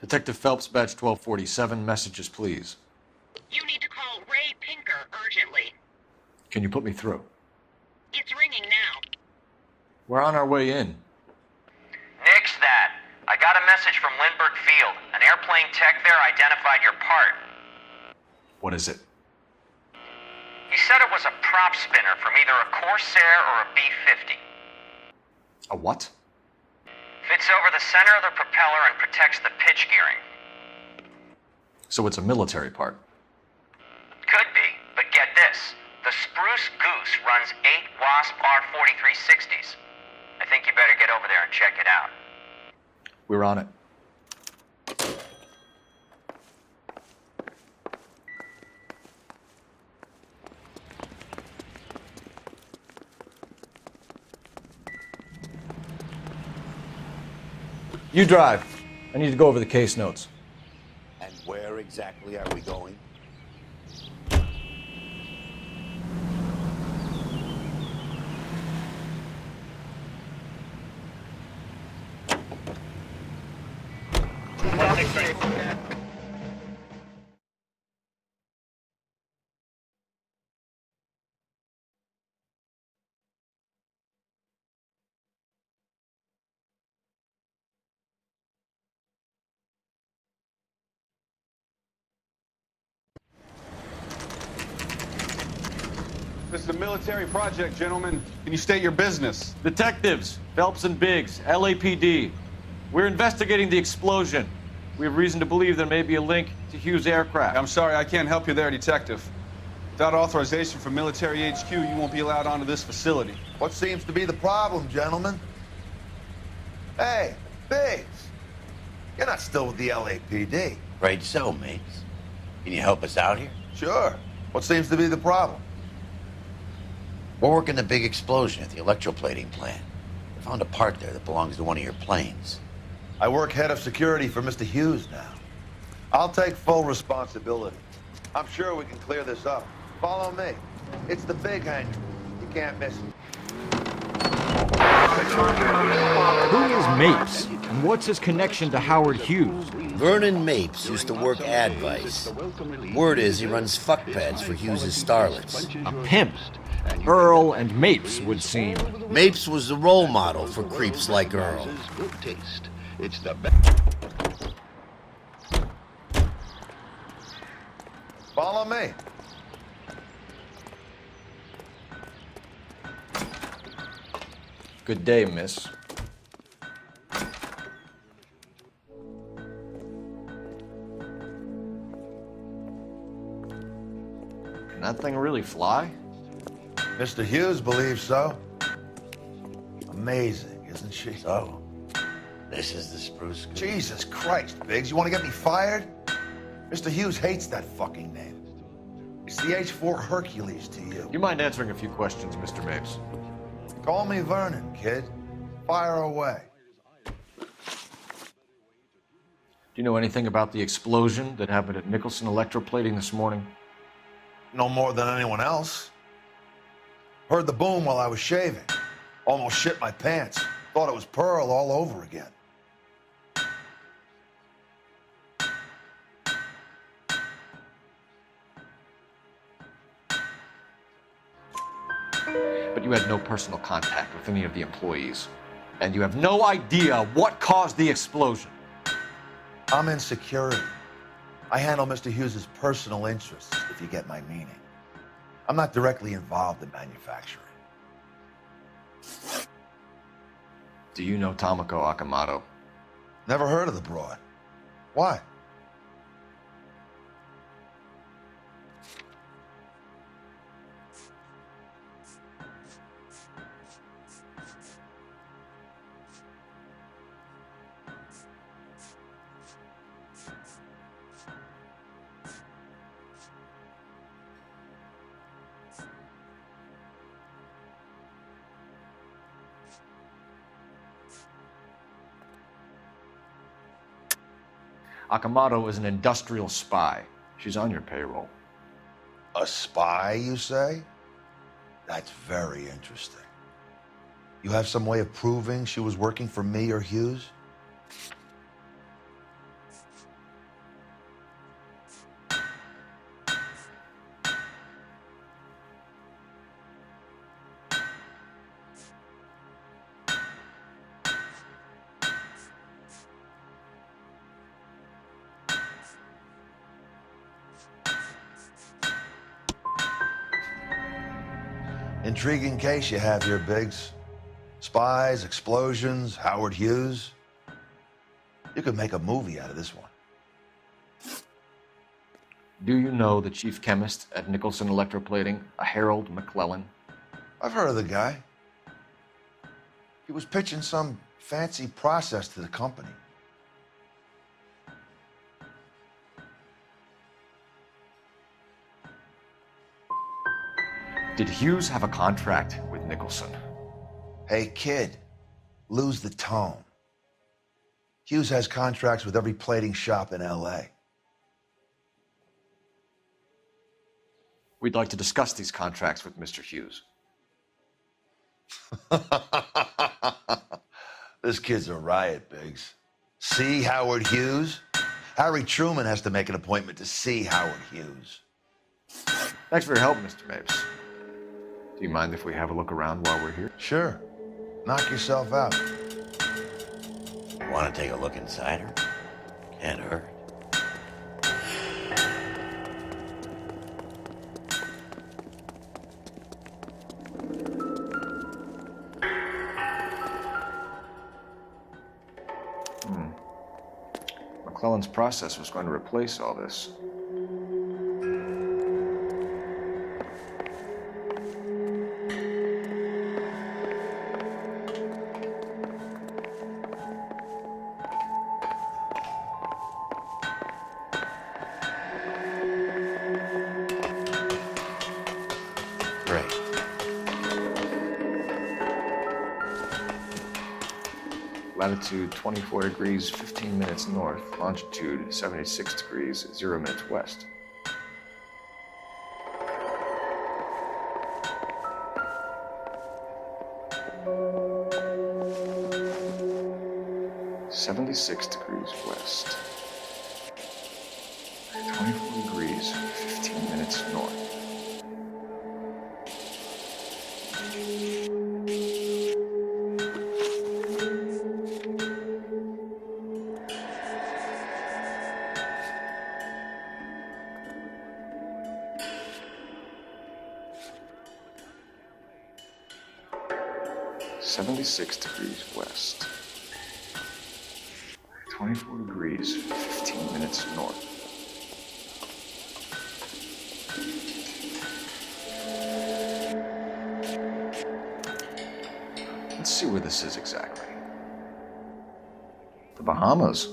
Detective Phelps, badge 1247, messages, please. You need to call Ray Pinker urgently. Can you put me through? It's ringing now. We're on our way in. Nix that. I got a message from Lindbergh Field. An airplane tech there identified your part. What is it? He said it was a prop spinner from either a Corsair or a B-50. A what? Fits over the center of the propeller and protects the pitch gearing. So it's a military part. Could be, but get this. The Spruce Goose runs 8 Wasp R-4360s. I think you better get over there and check it out. We're on it. You drive. I need to go over the case notes. And where exactly are we going? This is a military project, gentlemen. Can you state your business? Detectives, Phelps and Biggs, LAPD. We're investigating the explosion. We have reason to believe there may be a link to Hughes' aircraft. I'm sorry, I can't help you there, Detective. Without authorization from military HQ, you won't be allowed onto this facility. What seems to be the problem, gentlemen? Hey, Biggs. You're not still with the LAPD. Right so, mates. Can you help us out here? Sure. What seems to be the problem? We're working the big explosion at the electroplating plant. We found a part there that belongs to one of your planes. I work head of security for Mr. Hughes now. I'll take full responsibility. I'm sure we can clear this up. Follow me. It's the big hangar. You can't miss it. Who is Mapes, and what's his connection to Howard Hughes? Vernon Mapes used to work Advice. Word is he runs fuck pads for Hughes' starlets. A pimp. Earl and Mapes would seem. Mapes was the role model for creeps like Earl. It's the best. Follow me. Good day, miss. Can that thing really fly? Mr. Hughes believes so. Amazing, isn't she? So, This is the Spruce Goose. Jesus Christ, Biggs, you want to get me fired? Mr. Hughes hates that fucking name. It's the H4 Hercules to you. You mind answering a few questions, Mr. Mapes? Call me Vernon, kid. Fire away. Do you know anything about the explosion that happened at Nicholson Electroplating this morning? No more than anyone else. Heard the boom while I was shaving. Almost shit my pants. Thought it was Pearl all over again. But you had no personal contact with any of the employees. And you have no idea what caused the explosion. I'm in security. I handle Mr. Hughes' personal interests, if you get my meaning. I'm not directly involved in manufacturing. Do you know Tomoko Akamoto? Never heard of the broad. Why? Akamoto is an industrial spy. She's on your payroll. A spy, you say? That's very interesting. You have some way of proving she was working for me or Hughes? Intriguing case you have here, Biggs. Spies, explosions, Howard Hughes. You could make a movie out of this one. Do you know the chief chemist at Nicholson Electroplating, a Harold McClellan? I've heard of the guy. He was pitching some fancy process to the company. Did Hughes have a contract with Nicholson? Hey, kid, lose the tone. Hughes has contracts with every plating shop in L.A. We'd like to discuss these contracts with Mr. Hughes. This kid's a riot, Biggs. See Howard Hughes? Harry Truman has to make an appointment to see Howard Hughes. Thanks for your help, Mr. Mapes. Do you mind if we have a look around while we're here? Sure. Knock yourself out. Want to take a look inside her? Can't hurt. McClellan's process was going to replace all this. Latitude 24 degrees, 15 minutes north. Longitude 76 degrees, 0 minutes west. West. 24 degrees, 15 minutes north. West. 24 degrees, 15 minutes north. Let's see where this is exactly. The Bahamas.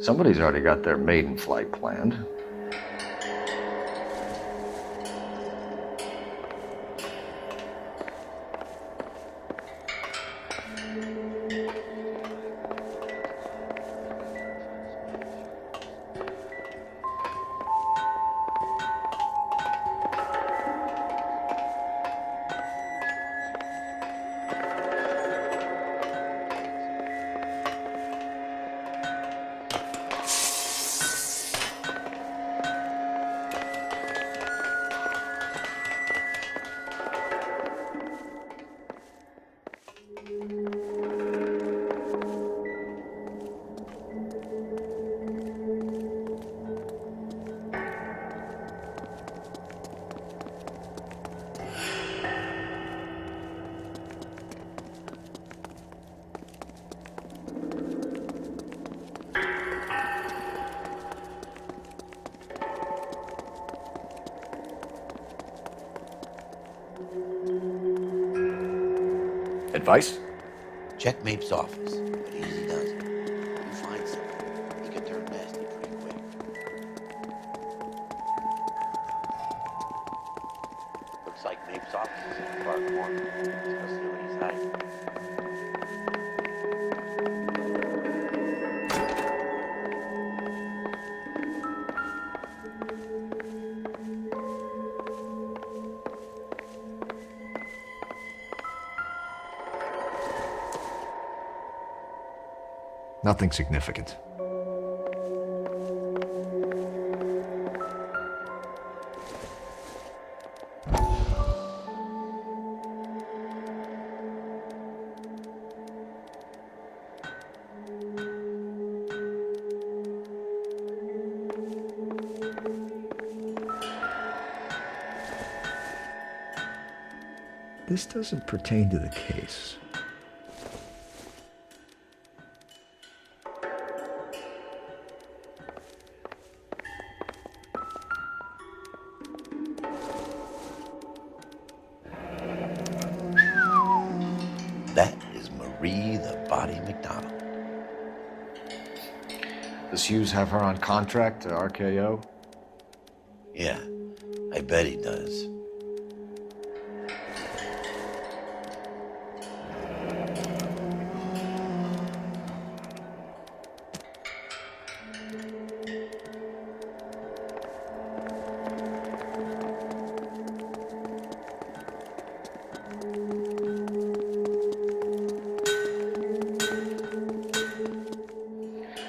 Somebody's already got their maiden flight planned. Advice? Check Mapes' office. But easy does it. You find something, he can turn nasty pretty quick. Looks like Mapes' office is in the far corner. Let's go see what he's hiding. Nothing significant. This doesn't pertain to the case. That is Marie the Body McDonald. Does Hughes have her on contract to RKO? Yeah, I bet he does.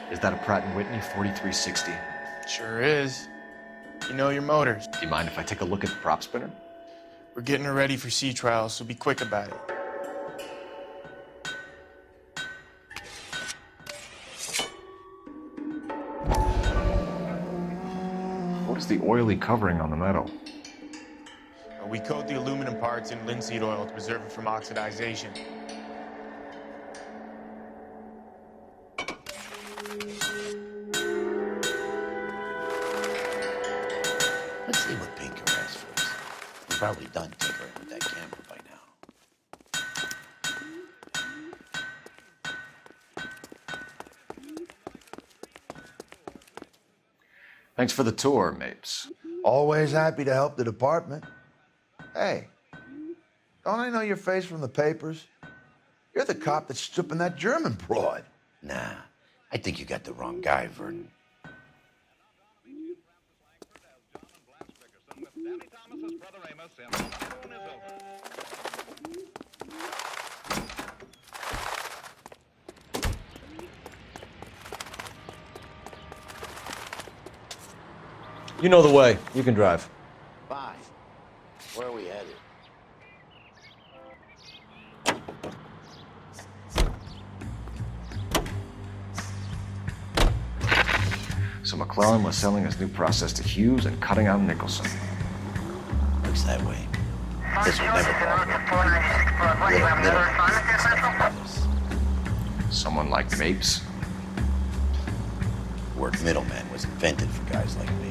Is that a Pratt & Whitney 4360? Sure is. You know your motors. Do you mind if I take a look at the prop spinner? We're getting her ready for sea trials, so be quick about it. What is the oily covering on the metal? We coat the aluminum parts in linseed oil to preserve it from oxidization. Let's see what Pinker has for us. He's probably done tinkering with that camera by now. Thanks for the tour, Mapes. Always happy to help the department. Hey, don't I know your face from the papers? You're the cop that's stripping that German broad. Nah, I think you got the wrong guy, Vernon. You know the way. You can drive. Fine. Where are we headed? So McClellan was selling his new process to Hughes and cutting out Nicholson. Looks that way. This will never go. Someone like Mapes? The word middleman was invented for guys like Mapes.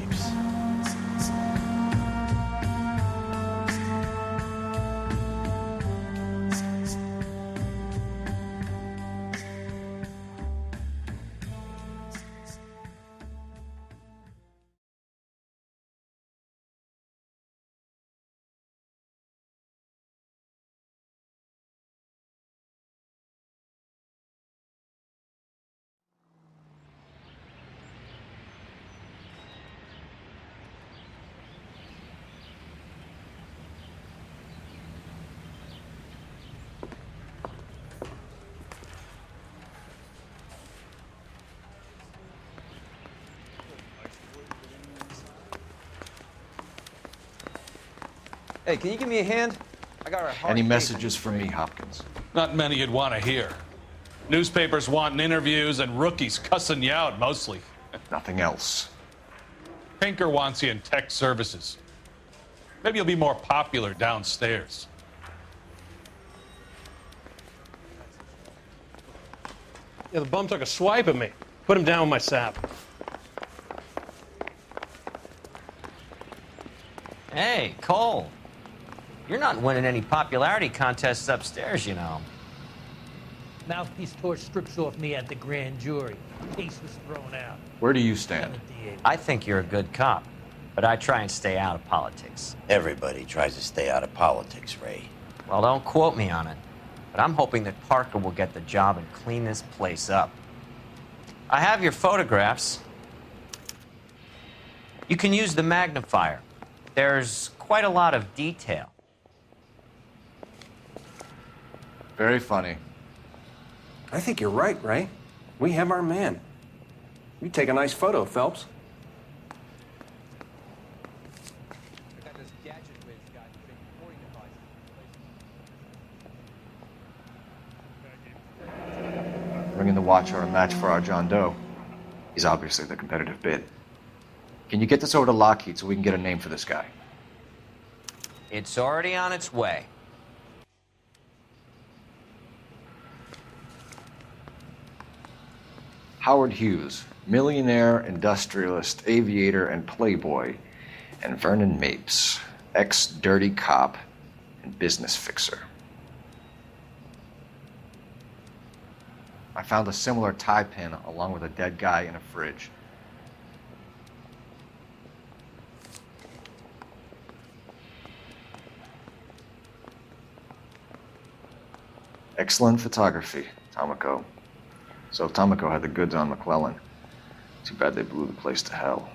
Hey, can you give me a hand? I got a hard Any case. messages from me, Hopkins? Not many you'd want to hear. Newspapers wanting interviews and rookies cussing you out, mostly. Nothing else. Pinker wants you in tech services. Maybe you'll be more popular downstairs. Yeah, the bum took a swipe at me. Put him down with my sap. Hey, Cole. You're not winning any popularity contests upstairs, you know. Mouthpiece torch strips off me at the grand jury. Case was thrown out. Where do you stand? I think you're a good cop, but I try and stay out of politics. Everybody tries to stay out of politics, Ray. Well, don't quote me on it, but I'm hoping that Parker will get the job and clean this place up. I have your photographs. You can use the magnifier. There's quite a lot of detail. Very funny. I think you're right, Ray. We have our man. You take a nice photo, Phelps. Bringing the Watcher a match for our John Doe. He's obviously the competitive bid. Can you get this over to Lockheed so we can get a name for this guy? It's already on its way. Howard Hughes, millionaire, industrialist, aviator, and playboy, and Vernon Mapes, ex-dirty cop and business fixer. I found a similar tie pin along with a dead guy in a fridge. Excellent photography, Tomoko. So Tomoko had the goods on McClellan. Too bad they blew the place to hell.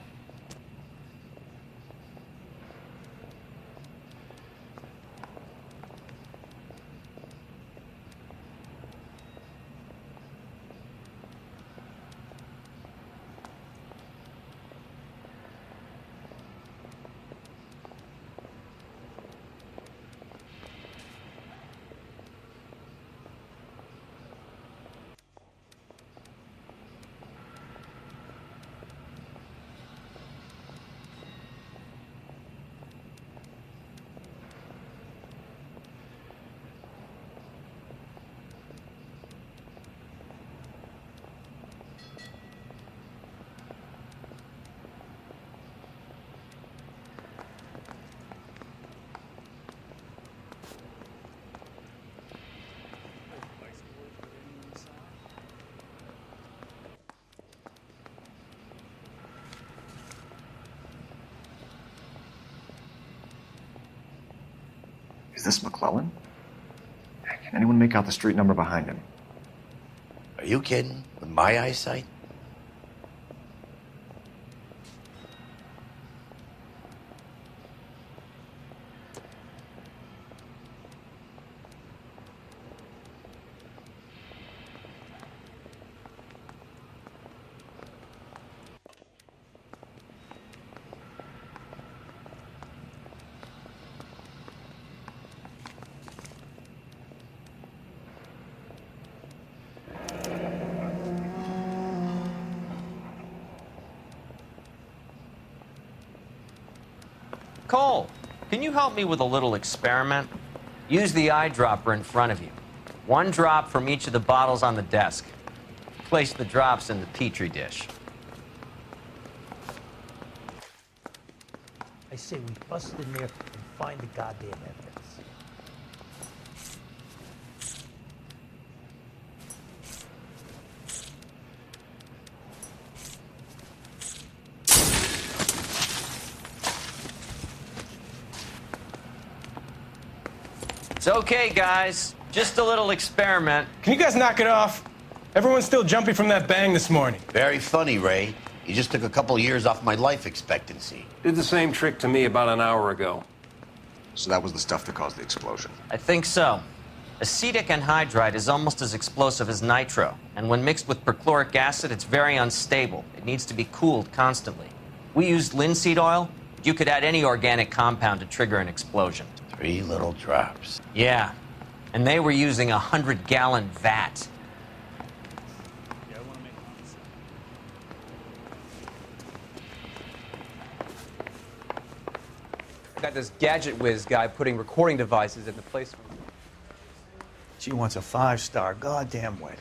Is this McClellan? Can anyone make out the street number behind him? Are you kidding? With my eyesight? Cole, can you help me with a little experiment? Use the eyedropper in front of you. One drop from each of the bottles on the desk. Place the drops in the petri dish. I say we bust in there and find the goddamn evidence. It's okay, guys. Just a little experiment. Can you guys knock it off? Everyone's still jumpy from that bang this morning. Very funny, Ray. You just took a couple years off my life expectancy. Did the same trick to me about an hour ago. So that was the stuff that caused the explosion. I think so. Acetic anhydride is almost as explosive as nitro, and when mixed with perchloric acid, it's very unstable. It needs to be cooled constantly. We used linseed oil, but you could add any organic compound to trigger an explosion. 3 little drops. Yeah, and they were using a 100-gallon vat. I got this gadget whiz guy putting recording devices in the place. She wants a 5-star goddamn wedding.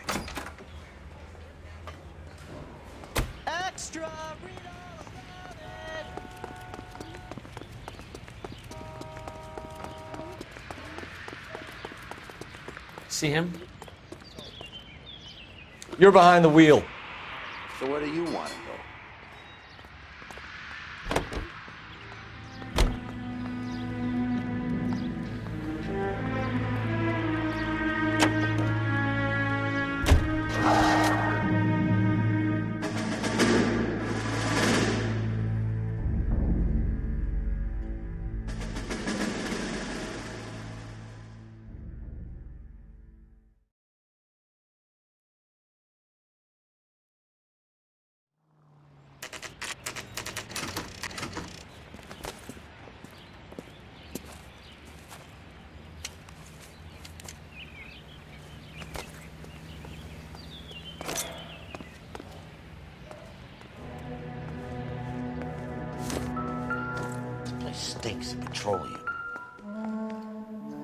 Extra! See him? You're behind the wheel. So where do you want to go? Stinks of petroleum.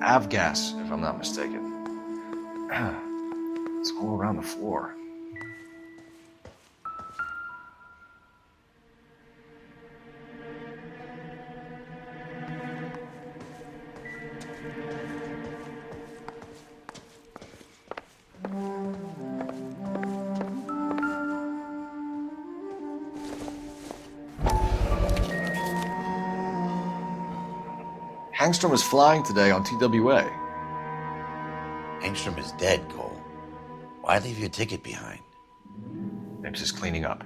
Avgas, if I'm not mistaken. It's all around the floor. Hangstrom is flying today on TWA. Hangstrom is dead, Cole. Why leave your ticket behind? Nips is cleaning up.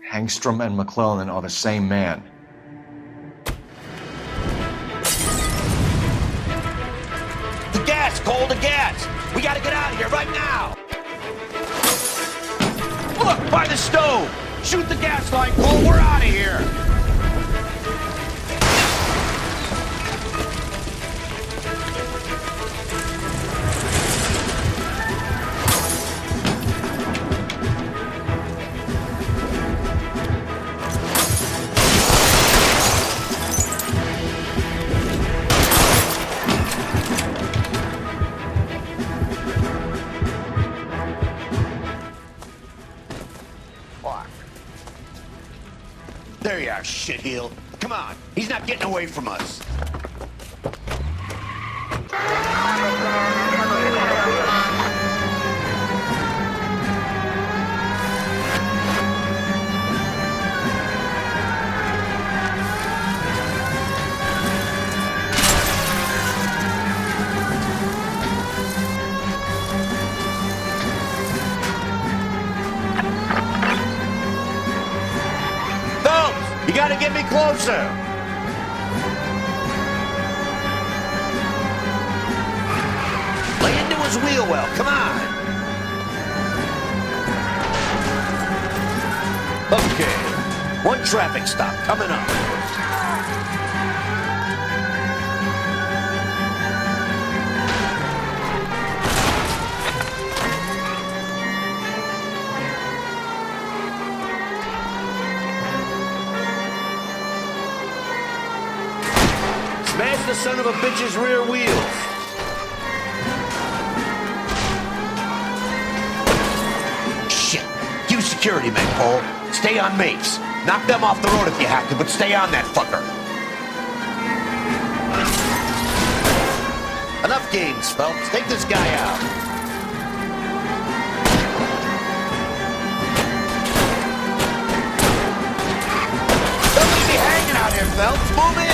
Hangstrom and McClellan are the same man. The gas, Cole, the gas! We gotta get out of here right now! Look, by the stove! Shoot the gas line, Cole, we're out of here! There you are, shitheel. Come on, he's not getting away from us. You gotta get me closer! Lay into his wheel well, come on! Okay, one traffic stop coming up. Smash the son of a bitch's rear wheels. Shit. You security men, Cole. Stay on Mapes. Knock them off the road if you have to, but stay on that fucker. Enough games, Phelps. Take this guy out. Don't leave me hanging out here, Phelps. Move in.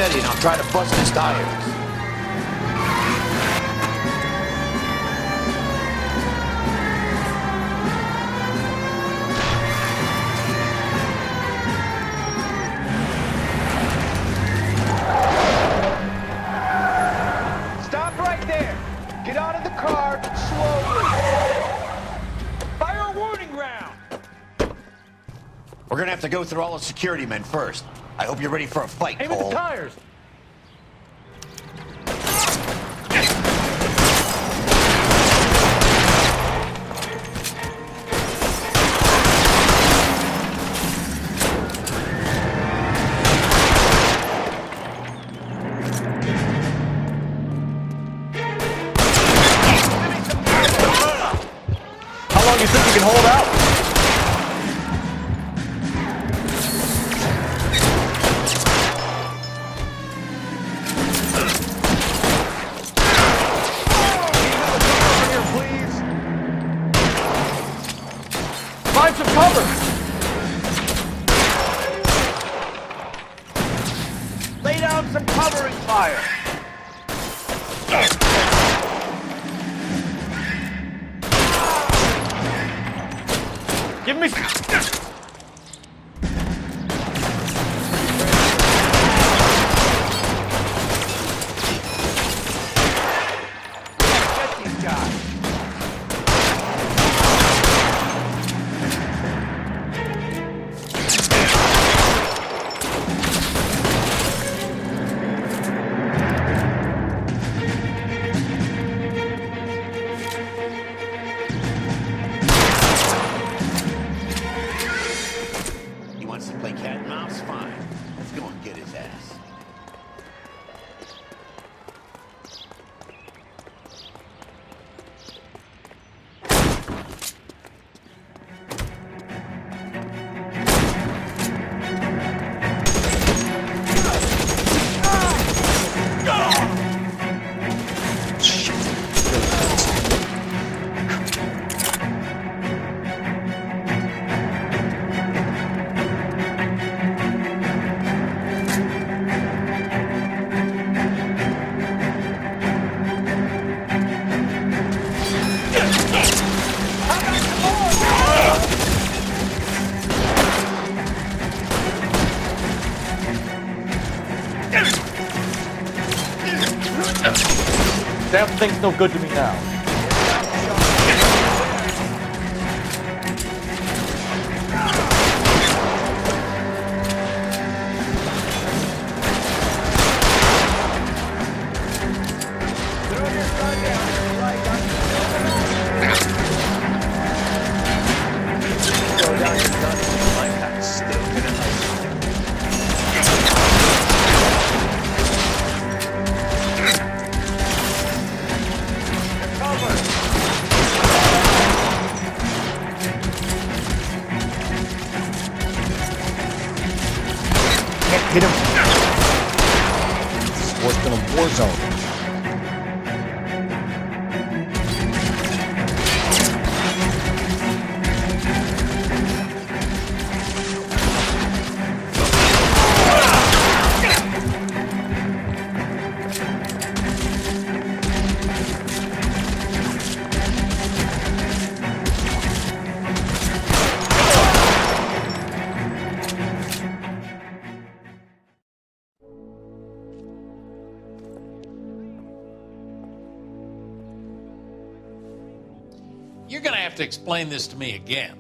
steady and I'll try to bust his tires. Stop right there. Get out of the car slowly. Fire a warning round. We're gonna have to go through all the security men first. I hope you're ready for a fight, Aim at Cole. the tires. How long do you think you can hold out? Find some cover! Lay down some covering fire! Give me some... Get these guys! He wants to play cat and mouse? Fine. Let's go and get his ass. Damn thing's no good to me now. Throw down your gun and you might have to still get it. Hit him. This is worse than a war zone. You're gonna have to explain this to me again.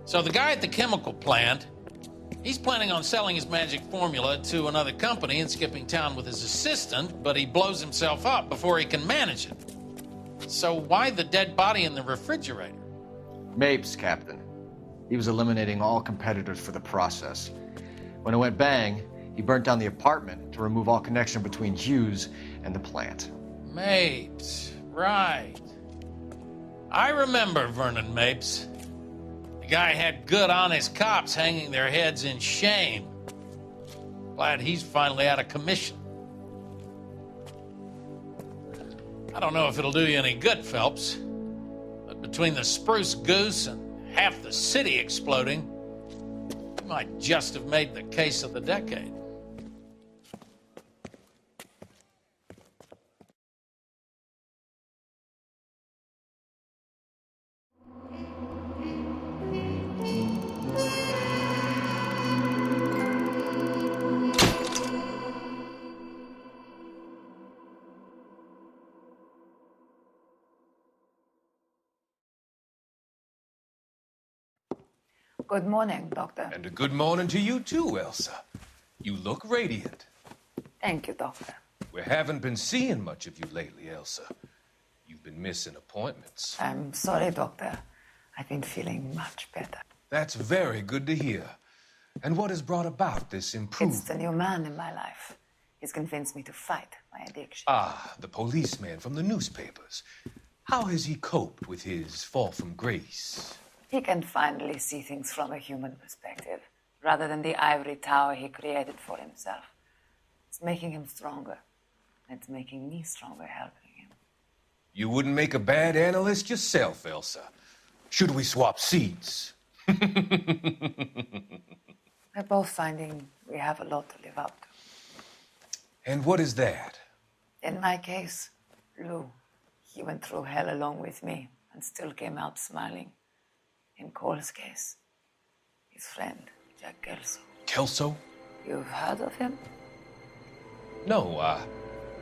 So the guy at the chemical plant, he's planning on selling his magic formula to another company and skipping town with his assistant, but he blows himself up before he can manage it. So why the dead body in the refrigerator? Mapes, Captain. He was eliminating all competitors for the process. When it went bang, he burnt down the apartment to remove all connection between Hughes and the plant. Mapes, right. I remember Vernon Mapes. The guy had good, honest cops hanging their heads in shame. Glad he's finally out of commission. I don't know if it'll do you any good, Phelps, but between the Spruce Goose and half the city exploding, you might just have made the case of the decade. Good morning, Doctor. And a good morning to you too, Elsa. You look radiant. Thank you, Doctor. We haven't been seeing much of you lately, Elsa. You've been missing appointments. I'm sorry, Doctor. I've been feeling much better. That's very good to hear. And what has brought about this improvement? It's the new man in my life. He's convinced me to fight my addiction. Ah, the policeman from the newspapers. How has he coped with his fall from grace? He can finally see things from a human perspective, rather than the ivory tower he created for himself. It's making him stronger. It's making me stronger helping him. You wouldn't make a bad analyst yourself, Elsa. Should we swap seats? We're both finding we have a lot to live up to. And what is that? In my case, Lou. He went through hell along with me and still came out smiling. In Cole's case, his friend, Jack Kelso. Kelso? You've heard of him? No,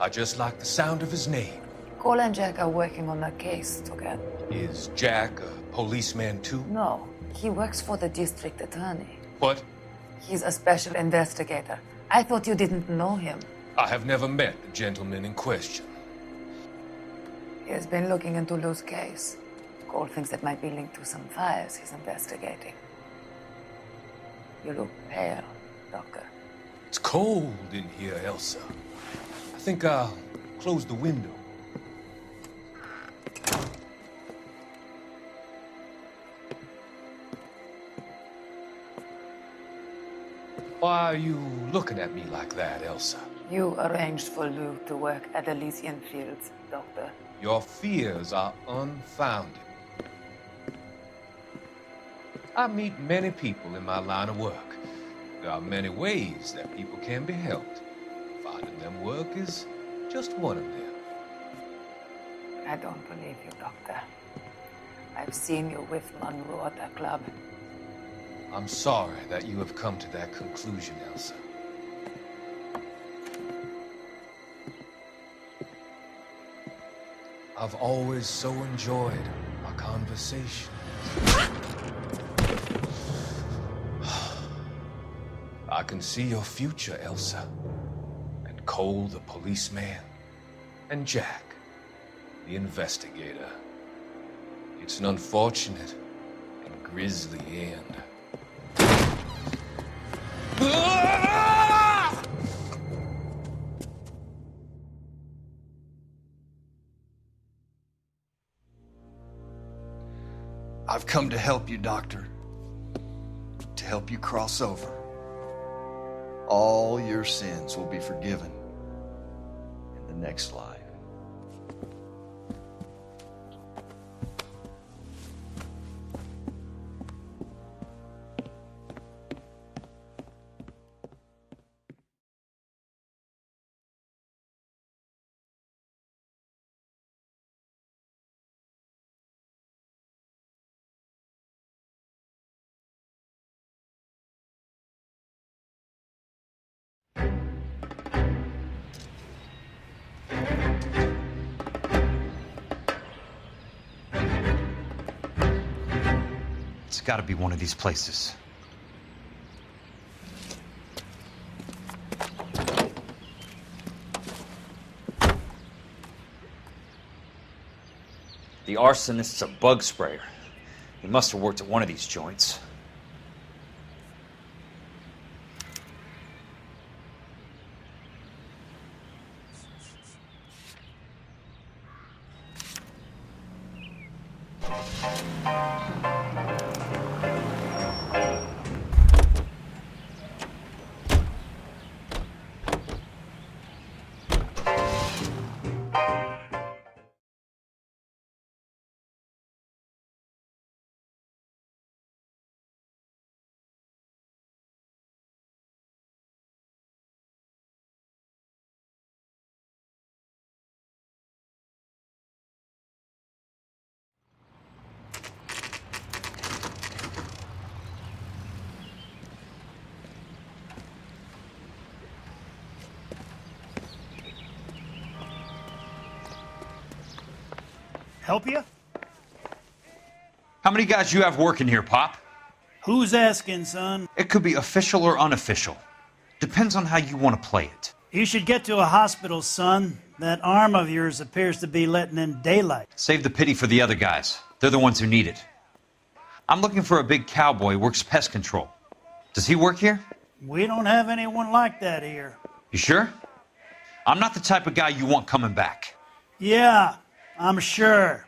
I just like the sound of his name. Cole and Jack are working on a case together. Is Jack a policeman too? No, he works for the district attorney. What? He's a special investigator. I thought you didn't know him. I have never met the gentleman in question. He has been looking into Lou's case. Cole thinks it might be linked to some fires he's investigating. You look pale, Doctor. It's cold in here, Elsa. I think I'll close the window. Why are you looking at me like that, Elsa? You arranged for Lou to work at Elysian Fields, Doctor. Your fears are unfounded. I meet many people in my line of work. There are many ways that people can be helped. Finding them work is just one of them. I don't believe you, Doctor. I've seen you with Monroe at the club. I'm sorry that you have come to that conclusion, Elsa. I've always so enjoyed our conversations. I can see your future, Elsa. And Cole, the policeman. And Jack, the investigator. It's an unfortunate and grisly end. I've come to help you, Doctor. To help you cross over. All your sins will be forgiven in the next life. It's gotta be one of these places. The arsonist's a bug sprayer. He must have worked at one of these joints. Help you? How many guys you have working here, Pop? Who's asking, son? It could be official or unofficial. Depends on how you want to play it. You should get to a hospital, son. That arm of yours appears to be letting in daylight. Save the pity for the other guys. They're the ones who need it. I'm looking for a big cowboy who works pest control. Does he work here? We don't have anyone like that here. You sure? I'm not the type of guy you want coming back. Yeah, I'm sure.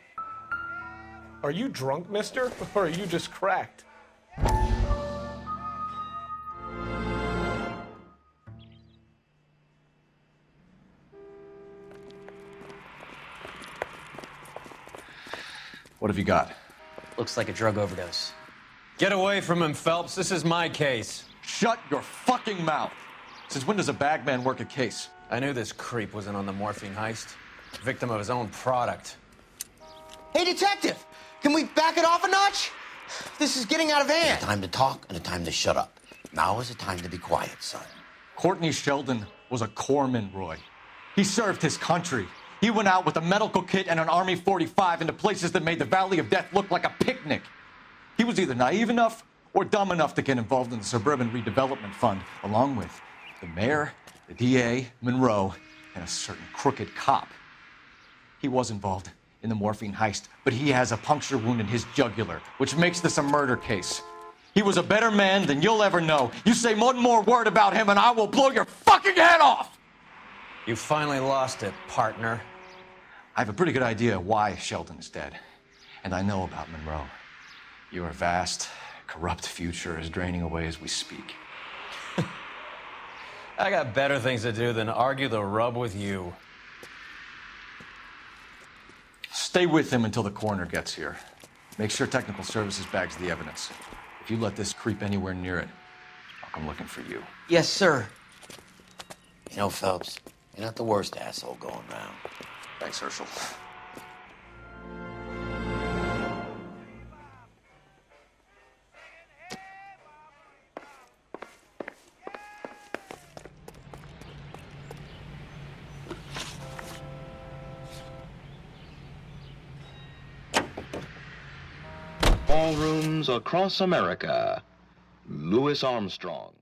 Are you drunk, mister? Or are you just cracked? What have you got? Looks like a drug overdose. Get away from him, Phelps. This is my case. Shut your fucking mouth! Since when does a bagman work a case? I knew this creep wasn't on the morphine heist. Victim of his own product. Hey, detective! Can we back it off a notch? This is getting out of hand. A time to talk and a time to shut up. Now is the time to be quiet, son. Courtney Sheldon was a corpsman, Roy. He served his country. He went out with a medical kit and an Army 45 into places that made the Valley of Death look like a picnic. He was either naive enough or dumb enough to get involved in the Suburban Redevelopment Fund, along with the mayor, the DA, Monroe, and a certain crooked cop. He was involved in the morphine heist, but he has a puncture wound in his jugular, which makes this a murder case. He was a better man than you'll ever know. You say one more word about him and I will blow your fucking head off! You finally lost it, partner. I have a pretty good idea why Sheldon is dead. And I know about Monroe. Your vast, corrupt future is draining away as we speak. I got better things to do than argue the rub with you. Stay with him until the coroner gets here. Make sure technical services bags the evidence. If you let this creep anywhere near it, I'll come looking for you. Yes, sir. You know, Phelps, you're not the worst asshole going round. Thanks, Herschel. Ballrooms across America. Louis Armstrong.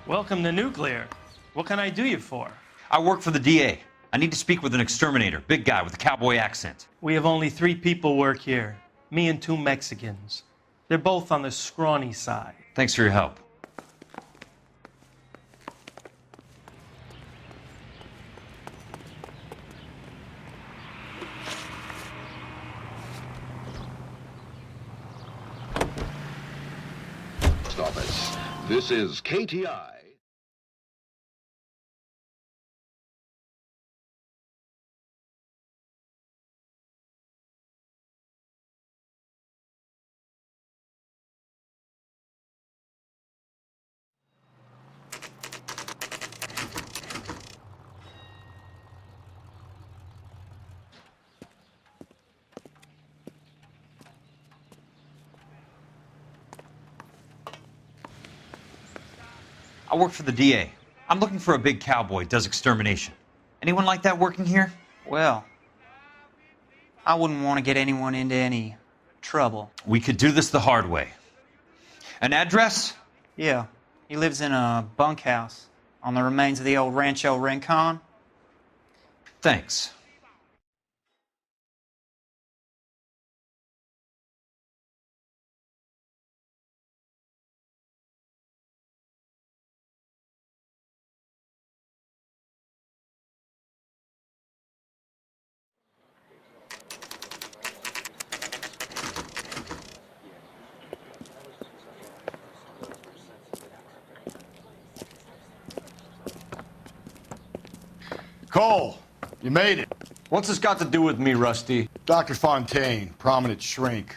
Welcome to Nuclear. What can I do you for? I work for the DA. I need to speak with an exterminator, big guy with a cowboy accent. We have only 3 people work here. Me and 2 Mexicans. They're both on the scrawny side. Thanks for your help. Stop it. This is KTI. I work for the DA. I'm looking for a big cowboy, does extermination. Anyone like that working here? Well, I wouldn't want to get anyone into any trouble. We could do this the hard way. An address? Yeah, he lives in a bunkhouse on the remains of the old Rancho Rincon. Thanks. Cole, you made it. What's this got to do with me, Rusty? Dr. Fontaine, prominent shrink,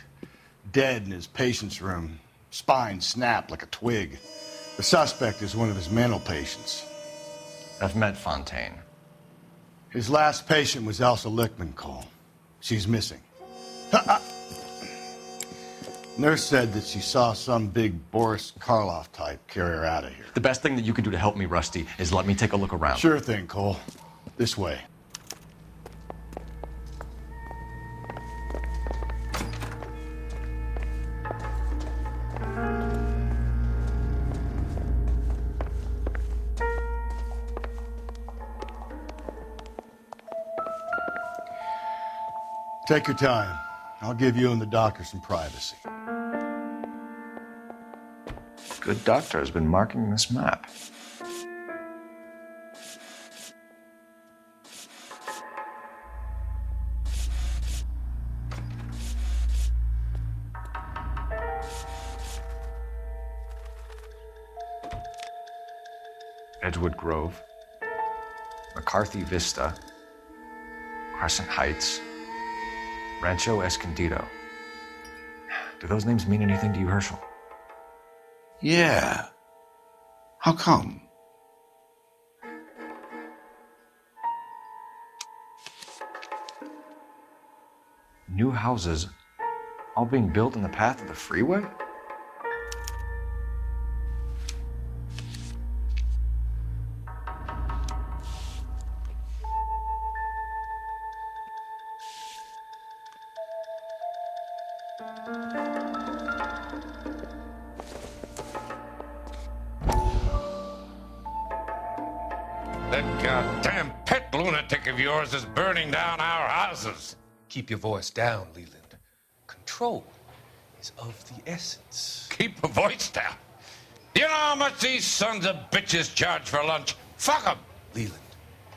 dead in his patient's room, spine snapped like a twig. The suspect is one of his mental patients. I've met Fontaine. His last patient was Elsa Lichtman, Cole. She's missing. Nurse said that she saw some big Boris Karloff type carry her out of here. The best thing that you can do to help me, Rusty, is let me take a look around. Sure thing, Cole. This way. Take your time. I'll give you and the doctor some privacy. Good doctor has been marking this map. Edgewood Grove, McCarthy Vista, Crescent Heights, Rancho Escondido. Do those names mean anything to you, Herschel? Yeah. How come? New houses all being built in the path of the freeway? That goddamn pet lunatic of yours is burning down our houses. Keep your voice down, Leland. Control is of the essence. Keep your voice down. You know how much these sons of bitches charge for lunch? Fuck them. Leland,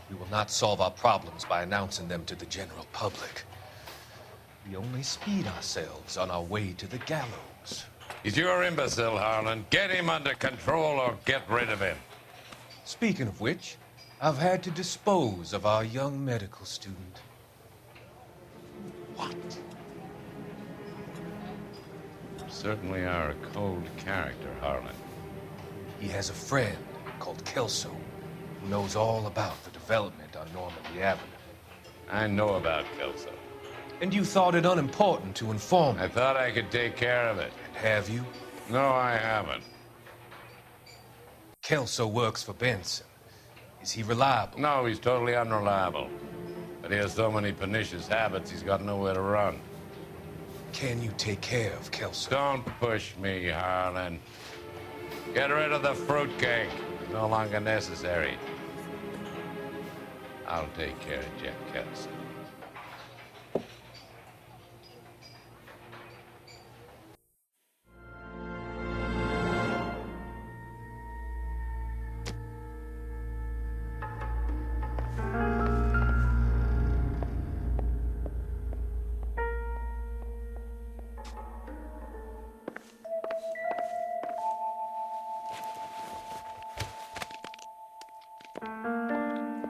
we will not solve our problems by announcing them to the general public. We only speed ourselves on our way to the gallows. He's your imbecile, Harlan. Get him under control or get rid of him. Speaking of which, I've had to dispose of our young medical student. What? You certainly are a cold character, Harlan. He has a friend called Kelso who knows all about the development on Normandy Avenue. I know about Kelso. And you thought it unimportant to inform me. I thought I could take care of it. And have you? No, I haven't. Kelso works for Benson. Is he reliable? No, he's totally unreliable. But he has so many pernicious habits, he's got nowhere to run. Can you take care of Kelso? Don't push me, Harlan. Get rid of the fruitcake. It's no longer necessary. I'll take care of Jeff Kelso.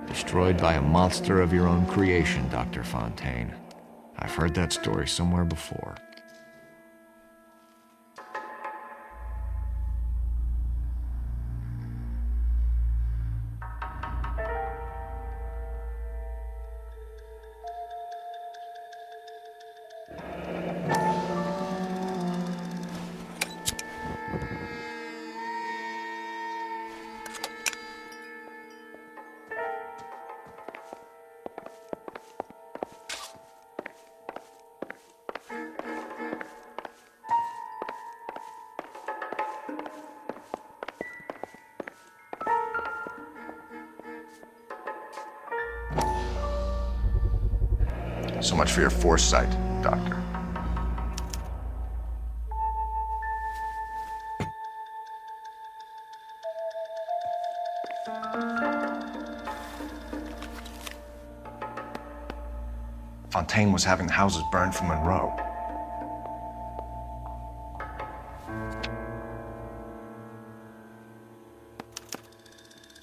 Destroyed by a monster of your own creation, Dr. Fontaine. I've heard that story somewhere before. So much for your foresight, Doctor. Fontaine was having the houses burned from Monroe.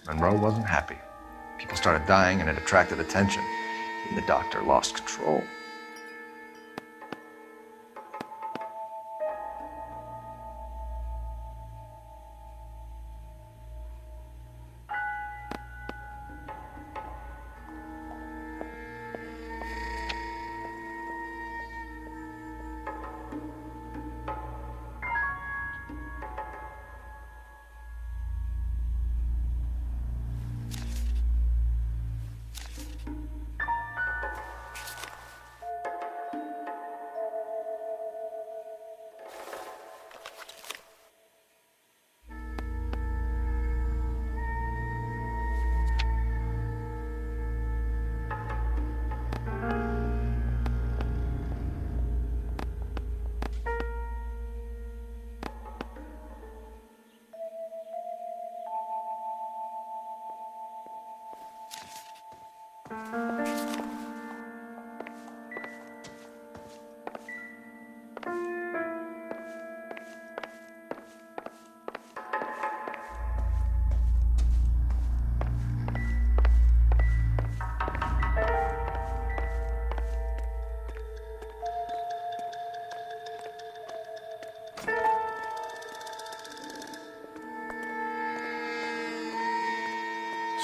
Monroe wasn't happy. People started dying and it attracted attention. And the doctor lost control.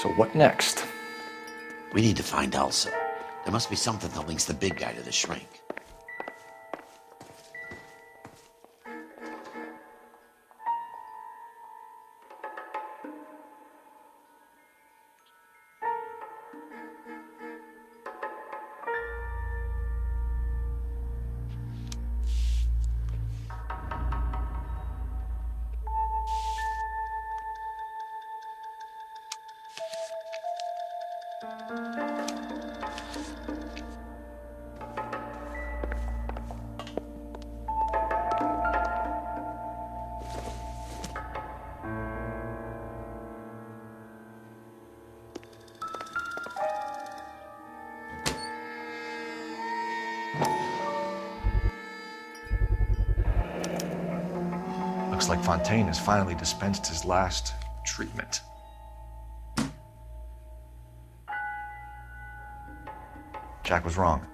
So what next? We need to find Elsa. There must be something that links the big guy to the shrink. Looks like Fontaine has finally dispensed his last treatment. Jack was wrong.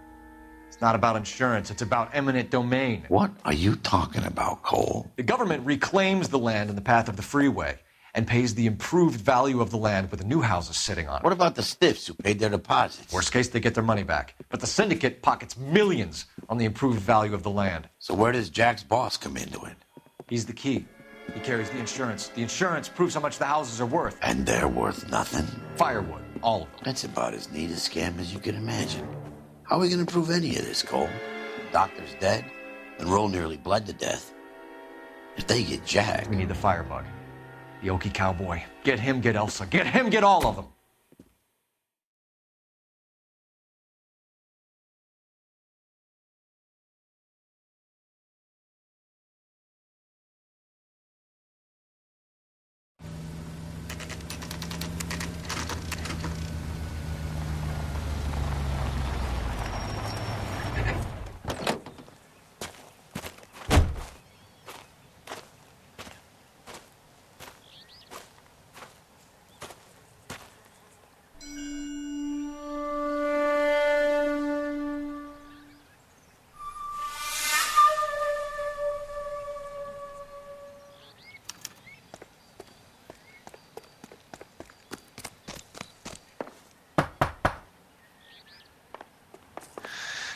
It's not about insurance, it's about eminent domain. What are you talking about, Cole? The government reclaims the land in the path of the freeway and pays the improved value of the land with the new houses sitting on it. What about the stiffs who paid their deposits? Worst case, they get their money back. But the syndicate pockets millions on the improved value of the land. So where does Jack's boss come into it? He's the key. He carries the insurance. The insurance proves how much the houses are worth. And they're worth nothing? Firewood, all of them. That's about as neat a scam as you can imagine. How are we going to prove any of this, Cole? The doctor's dead, and Roll nearly bled to death. If they get Jack... We need the firebug. The Okie cowboy. Get him, get Elsa. Get him, get all of them.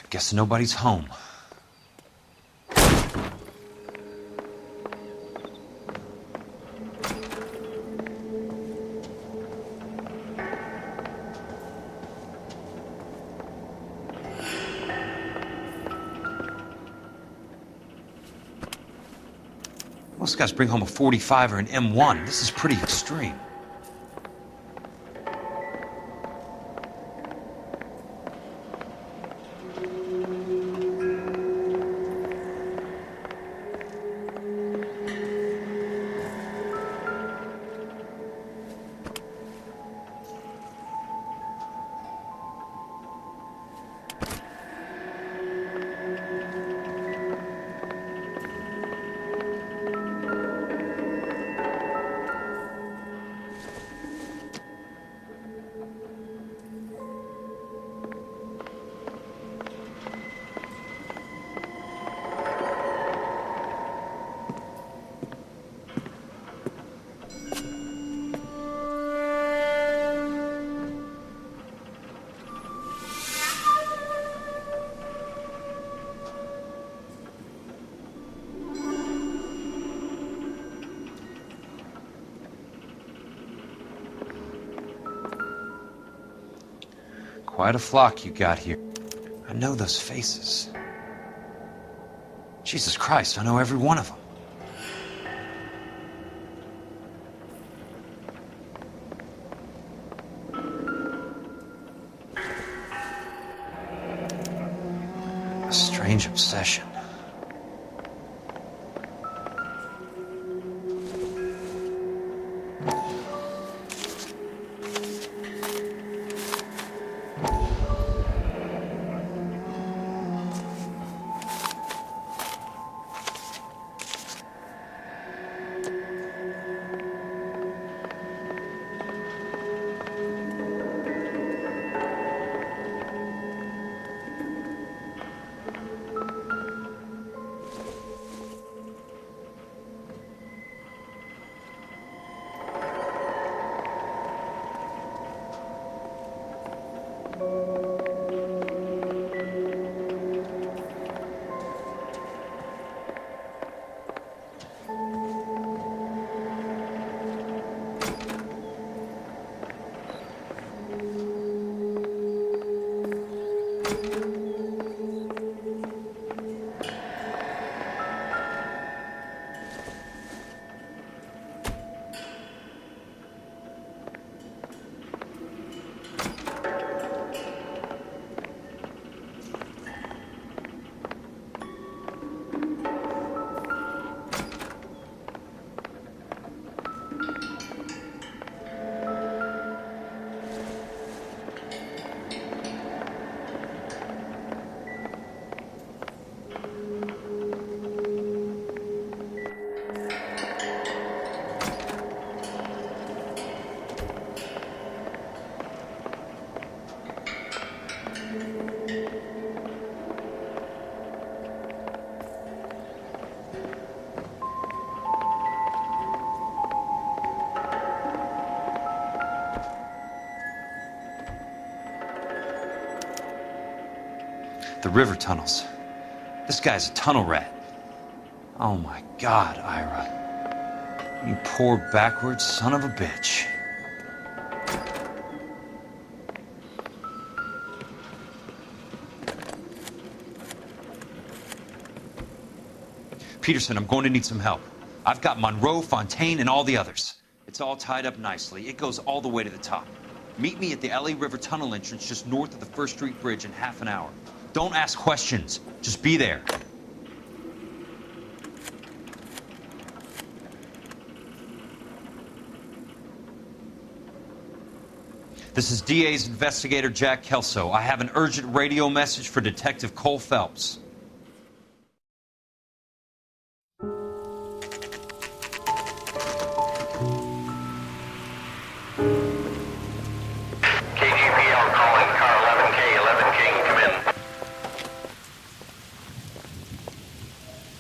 Guess nobody's home. Most guys bring home a 45 or an M1. This is pretty extreme. Quite a flock you got here. I know those faces. Jesus Christ, I know every one of them. A strange obsession. The river tunnels. This guy's a tunnel rat. Oh my God, Ira. You poor backwards son of a bitch. Peterson, I'm going to need some help. I've got Monroe, Fontaine, and all the others. It's all tied up nicely. It goes all the way to the top. Meet me at the LA River Tunnel entrance just north of the First Street Bridge in half an hour. Don't ask questions. Just be there. This is DA's investigator Jack Kelso. I have an urgent radio message for Detective Cole Phelps.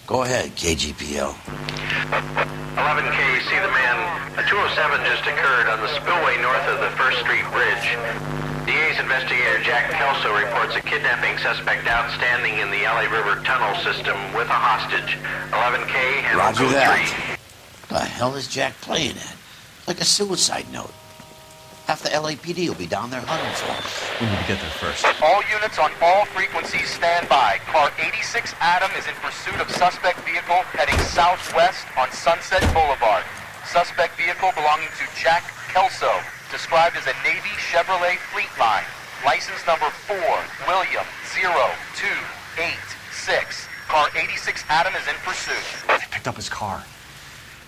Go ahead, KGPL. 11K, see the man. A 207 just occurred on the spillway north of the First Street Bridge. DA's investigator Jack Kelso reports a kidnapping suspect outstanding in the LA River tunnel system with a hostage. 11K, handle Roger code that. 3. The hell is Jack playing at? Like a suicide note. Half the LAPD will be down there hunting for him. We need to get there first. All units on all frequencies stand by. Car 86 Adam is in pursuit of suspect vehicle heading southwest on Sunset Boulevard. Suspect vehicle belonging to Jack Kelso, described as a Navy Chevrolet Fleetline. License number 4, William 0286. Car 86 Adam is in pursuit. They picked up his car.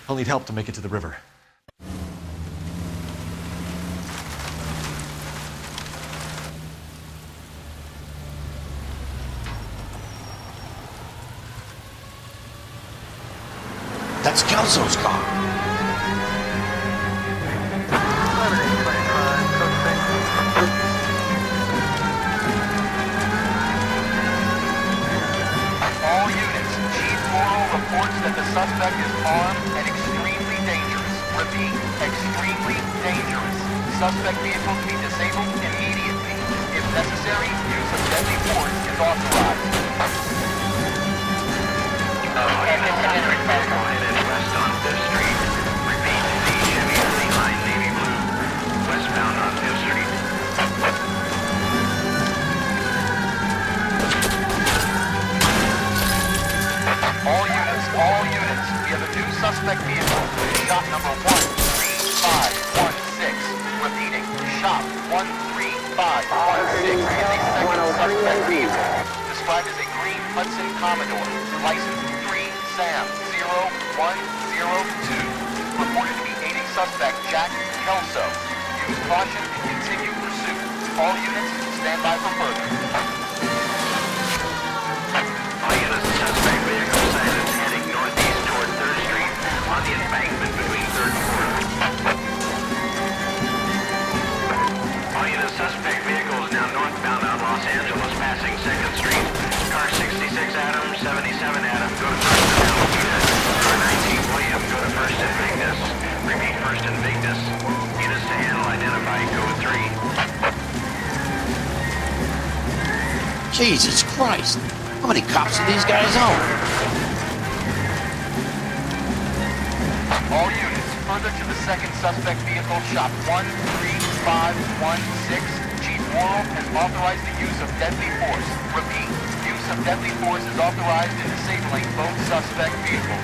He'll need help to make it to the river. That's Kelso's car. All units, Chief Morrow reports that the suspect is armed and extremely dangerous. Repeat, extremely dangerous. Suspect vehicle to be disabled immediately. If necessary, use of deadly force is authorized. West on 5th Street. Repeat, the Chevy Fleetline Navy Blue. Westbound on 5th Street. All units, we have a new suspect vehicle. Shop number 13516. Repeating, shop 13516 is a second suspect vehicle. Described as a green Hudson Commodore. License 3 Sam 0102. Reported to be aiding suspect Jack Kelso. Use caution and continue pursuit. All units, stand by for further. All units, suspect vehicle sighted heading northeast toward 3rd Street on the embankment between 3rd and 4th. All units, suspect vehicle is now northbound on Los Angeles, passing 2nd Street. Car 66 Adam, 77 Adam, go to 1st and Alameda. Car 19 William, go to 1st and Vignes. Repeat, 1st and Vignes. Units to handle, identify, code 3. Jesus Christ. How many cops do these guys own? All units, further to the second suspect vehicle, shop 13516. Chief Worrell has authorized the use of deadly force. Repeat, use of deadly force is authorized in disabling both suspect vehicles.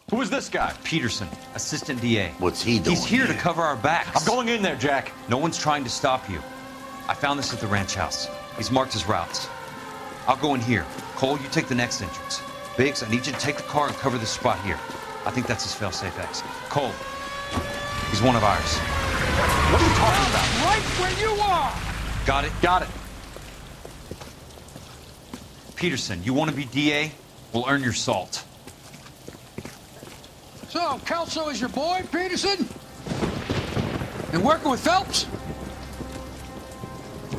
Who is this guy? Peterson, assistant DA. What's he doing? He's here to cover our backs. I'm going in there, Jack. No one's trying to stop you. I found this at the ranch house. He's marked his routes. I'll go in here. Cole, you take the next entrance. Biggs, I need you to take the car and cover this spot here. I think that's his fail-safe exit. Cole, he's one of ours. What are you talking about? Right where you are! Got it? Got it. Peterson, you want to be DA? We'll earn your salt. So, Kelso is your boy, Peterson? And working with Phelps?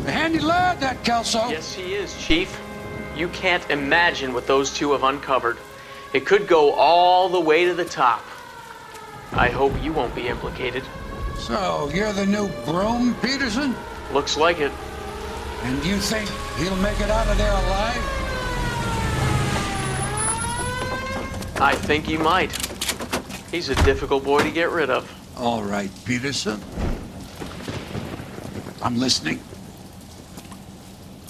A handy lad, that Kelso. Yes, he is, Chief. You can't imagine what those two have uncovered. It could go all the way to the top. I hope you won't be implicated. So, you're the new broom, Peterson? Looks like it. And you think he'll make it out of there alive? I think he might. He's a difficult boy to get rid of. All right, Peterson. I'm listening.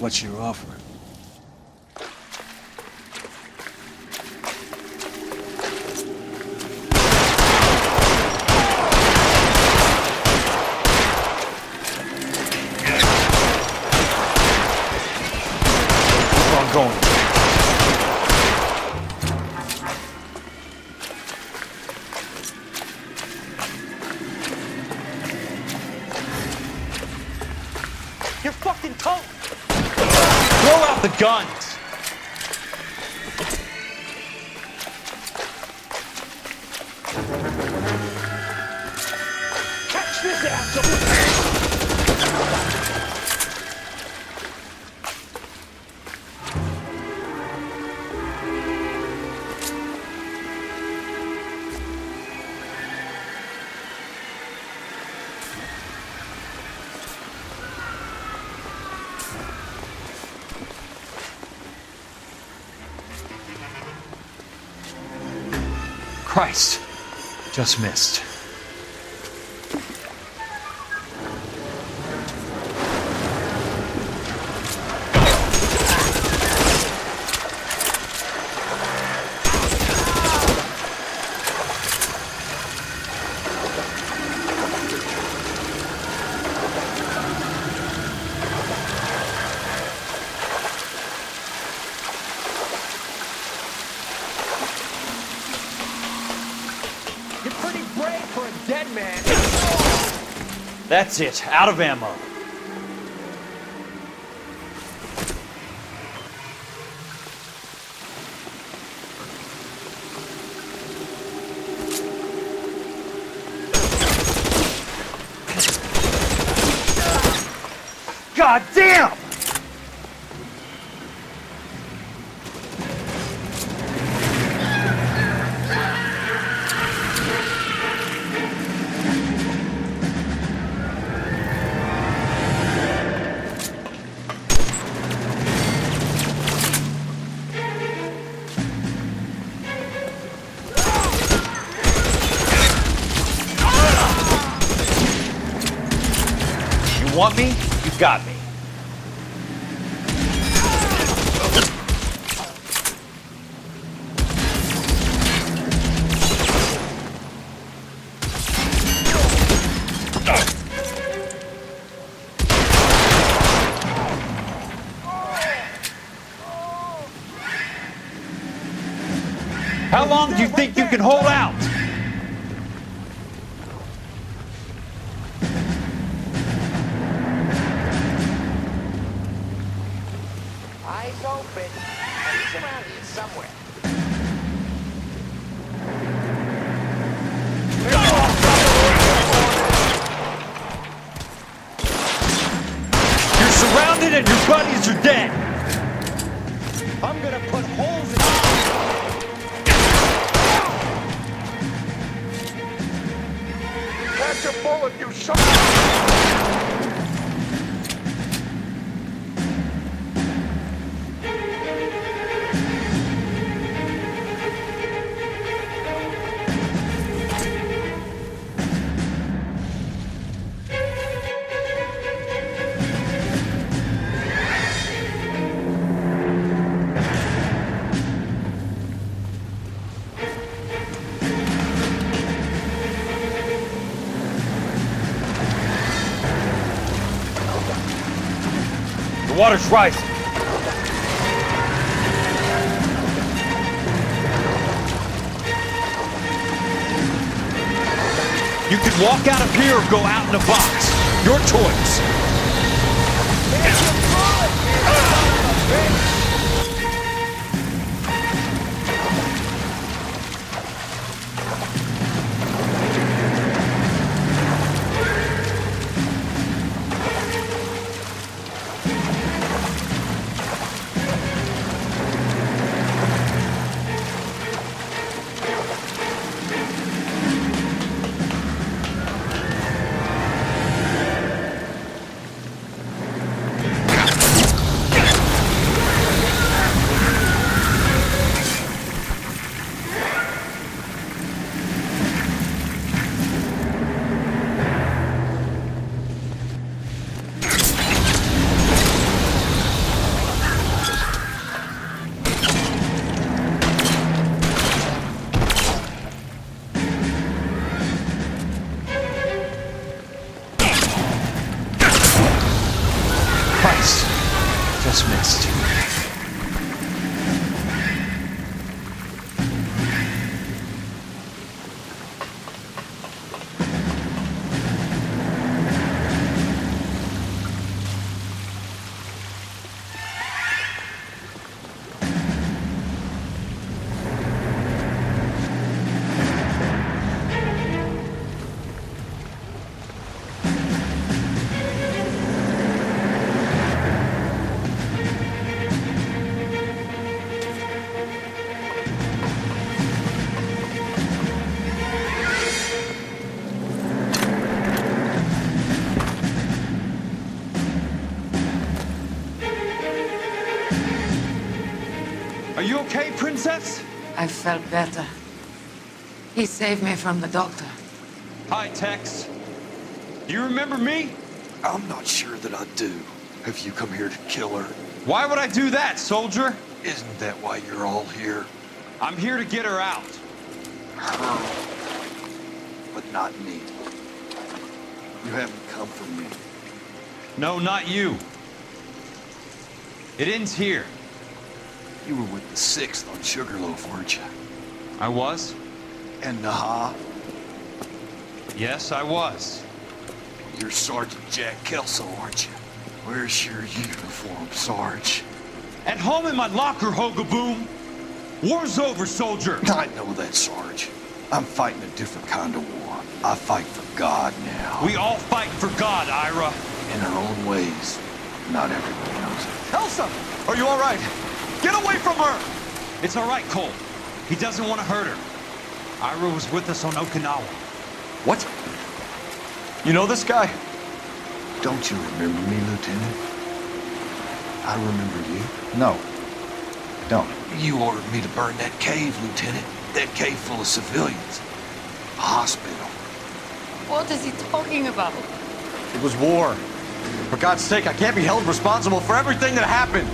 What's your offer? Keep on going. You're fucking toast! Throw out the guns! Catch this asshole! Christ, just missed. You're pretty brave for a dead man. That's it, out of ammo. God damn! You want me? You got me. How long do you think you can hold out? Eyes open. He's around here somewhere. You're surrounded and your buddies are dead. I'm gonna put holes in Catch a bullet, you son. The water's rising. You can walk out of here or go out in a box. Your choice. Christ, just missed. Are you okay, Princess? I felt better. He saved me from the doctor. Hi, Tex. Do you remember me? I'm not sure that I do. Have you come here to kill her? Why would I do that, soldier? Isn't that why you're all here? I'm here to get her out. Her. But not me. You haven't come for me. No, not you. It ends here. You were with the 6th on Sugarloaf, weren't you? I was? And Naha? Yes, I was. You're Sergeant Jack Kelso, aren't you? Where's your uniform, Sarge? At home in my locker, Hogaboom. War's over, soldier. I know that, Sarge. I'm fighting a different kind of war. I fight for God now. We all fight for God, Ira. In our own ways. Not everyone knows it. Elsa! Are you all right? Get away from her! It's all right, Cole. He doesn't want to hurt her. Ira was with us on Okinawa. What? You know this guy? Don't you remember me, Lieutenant? I remember you. No, I don't. You ordered me to burn that cave, Lieutenant. That cave full of civilians. A hospital. What is he talking about? It was war. For God's sake, I can't be held responsible for everything that happened.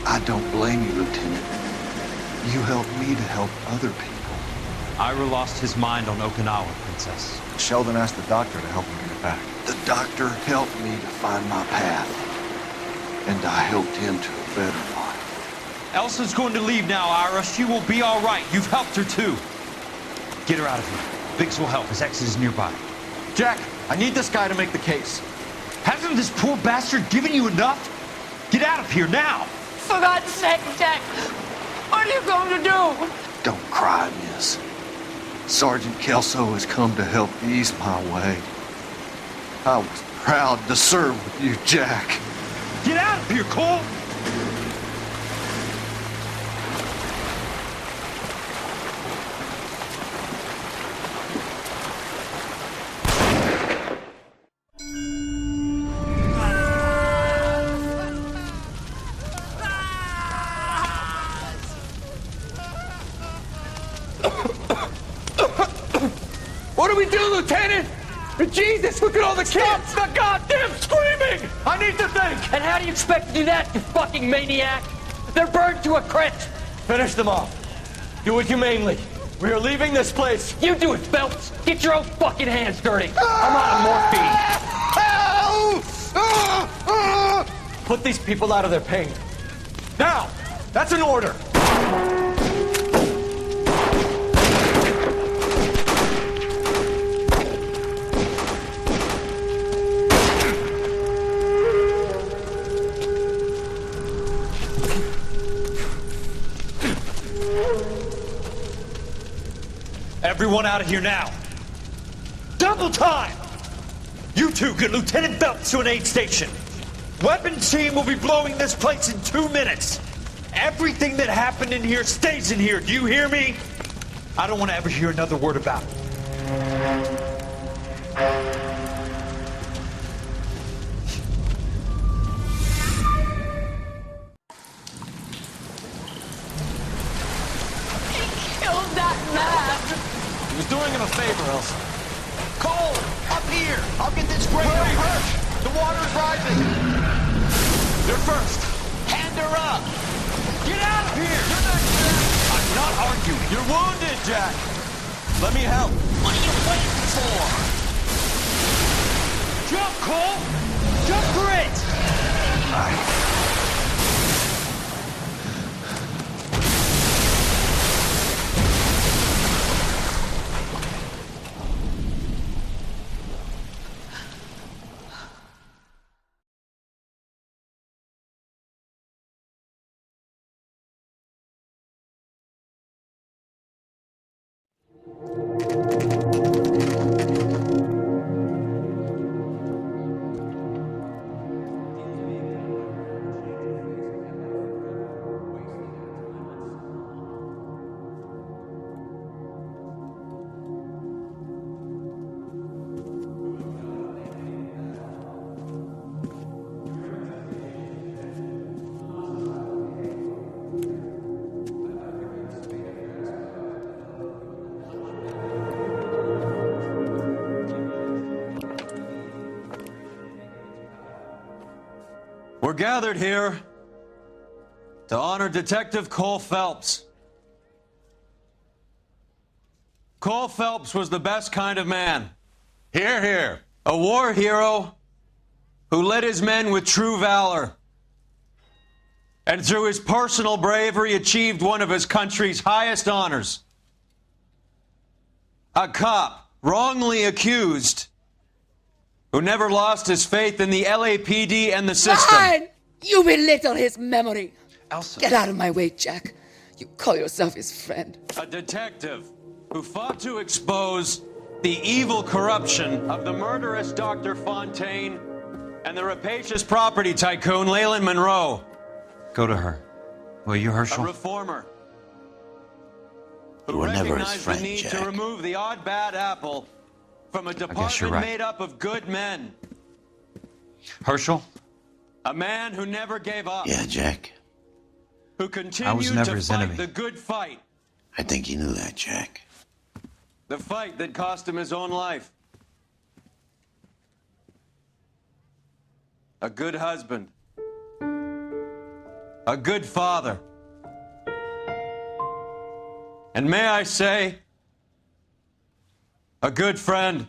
I don't blame you, Lieutenant. You helped me to help other people. Ira lost his mind on Okinawa, Princess. Sheldon asked the doctor to help him get it back. The doctor helped me to find my path. And I helped him to a better life. Elsa's going to leave now, Ira. She will be all right. You've helped her, too. Get her out of here. Biggs will help. His exit is nearby. Jack, I need this guy to make the case. Hasn't this poor bastard given you enough? Get out of here now! For God's sake, Jack, what are you going to do? Don't cry, miss. Sergeant Kelso has come to help ease my way. I was proud to serve with you, Jack. Get out of here, Cole! What do we do, Lieutenant? Jesus, look at all the kids! Stop the goddamn screaming! I need to think! And how do you expect to do that, you fucking maniac? They're burned to a crisp! Finish them off. Do it humanely. We are leaving this place. You do it, Phelps! Get your own fucking hands dirty! I'm out of morphine! Put these people out of their pain. Now! That's an order! Everyone out of here now. Double time! You two get Lieutenant Phelps to an aid station. Weapons team will be blowing this place in 2 minutes. Everything that happened in here stays in here. Do you hear me? I don't want to ever hear another word about it. Killed that man! He was doing him a favor, Elsa. Cole, up here. I'll get this grader hurt. The water's rising. You're first. Hand her up. Get out of here! You're not Jack. I'm not arguing. You're wounded, Jack. Let me help. What are you waiting for? Jump, Cole! Jump for it! We're gathered here to honor Detective Cole Phelps. Cole Phelps was the best kind of man. Hear, hear. A war hero who led his men with true valor. And through his personal bravery achieved one of his country's highest honors. A cop wrongly accused who never lost his faith in the LAPD and the system. Fine! You belittle his memory. Elsa. Get out of my way, Jack. You call yourself his friend. A detective who fought to expose the evil corruption of the murderous Dr. Fontaine and the rapacious property tycoon Leyland Monroe. Go to her. Will you, Herschel? A reformer who You were never his recognized friend, the need Jack. to remove the odd bad apple from a guess you're department right. made up of good men. Herschel? A man who never gave up. Yeah, Jack. Who continued never to his fight enemy. the good fight. I think you knew that, Jack. The fight that cost him his own life. A good husband. A good father. And may I say, a good friend.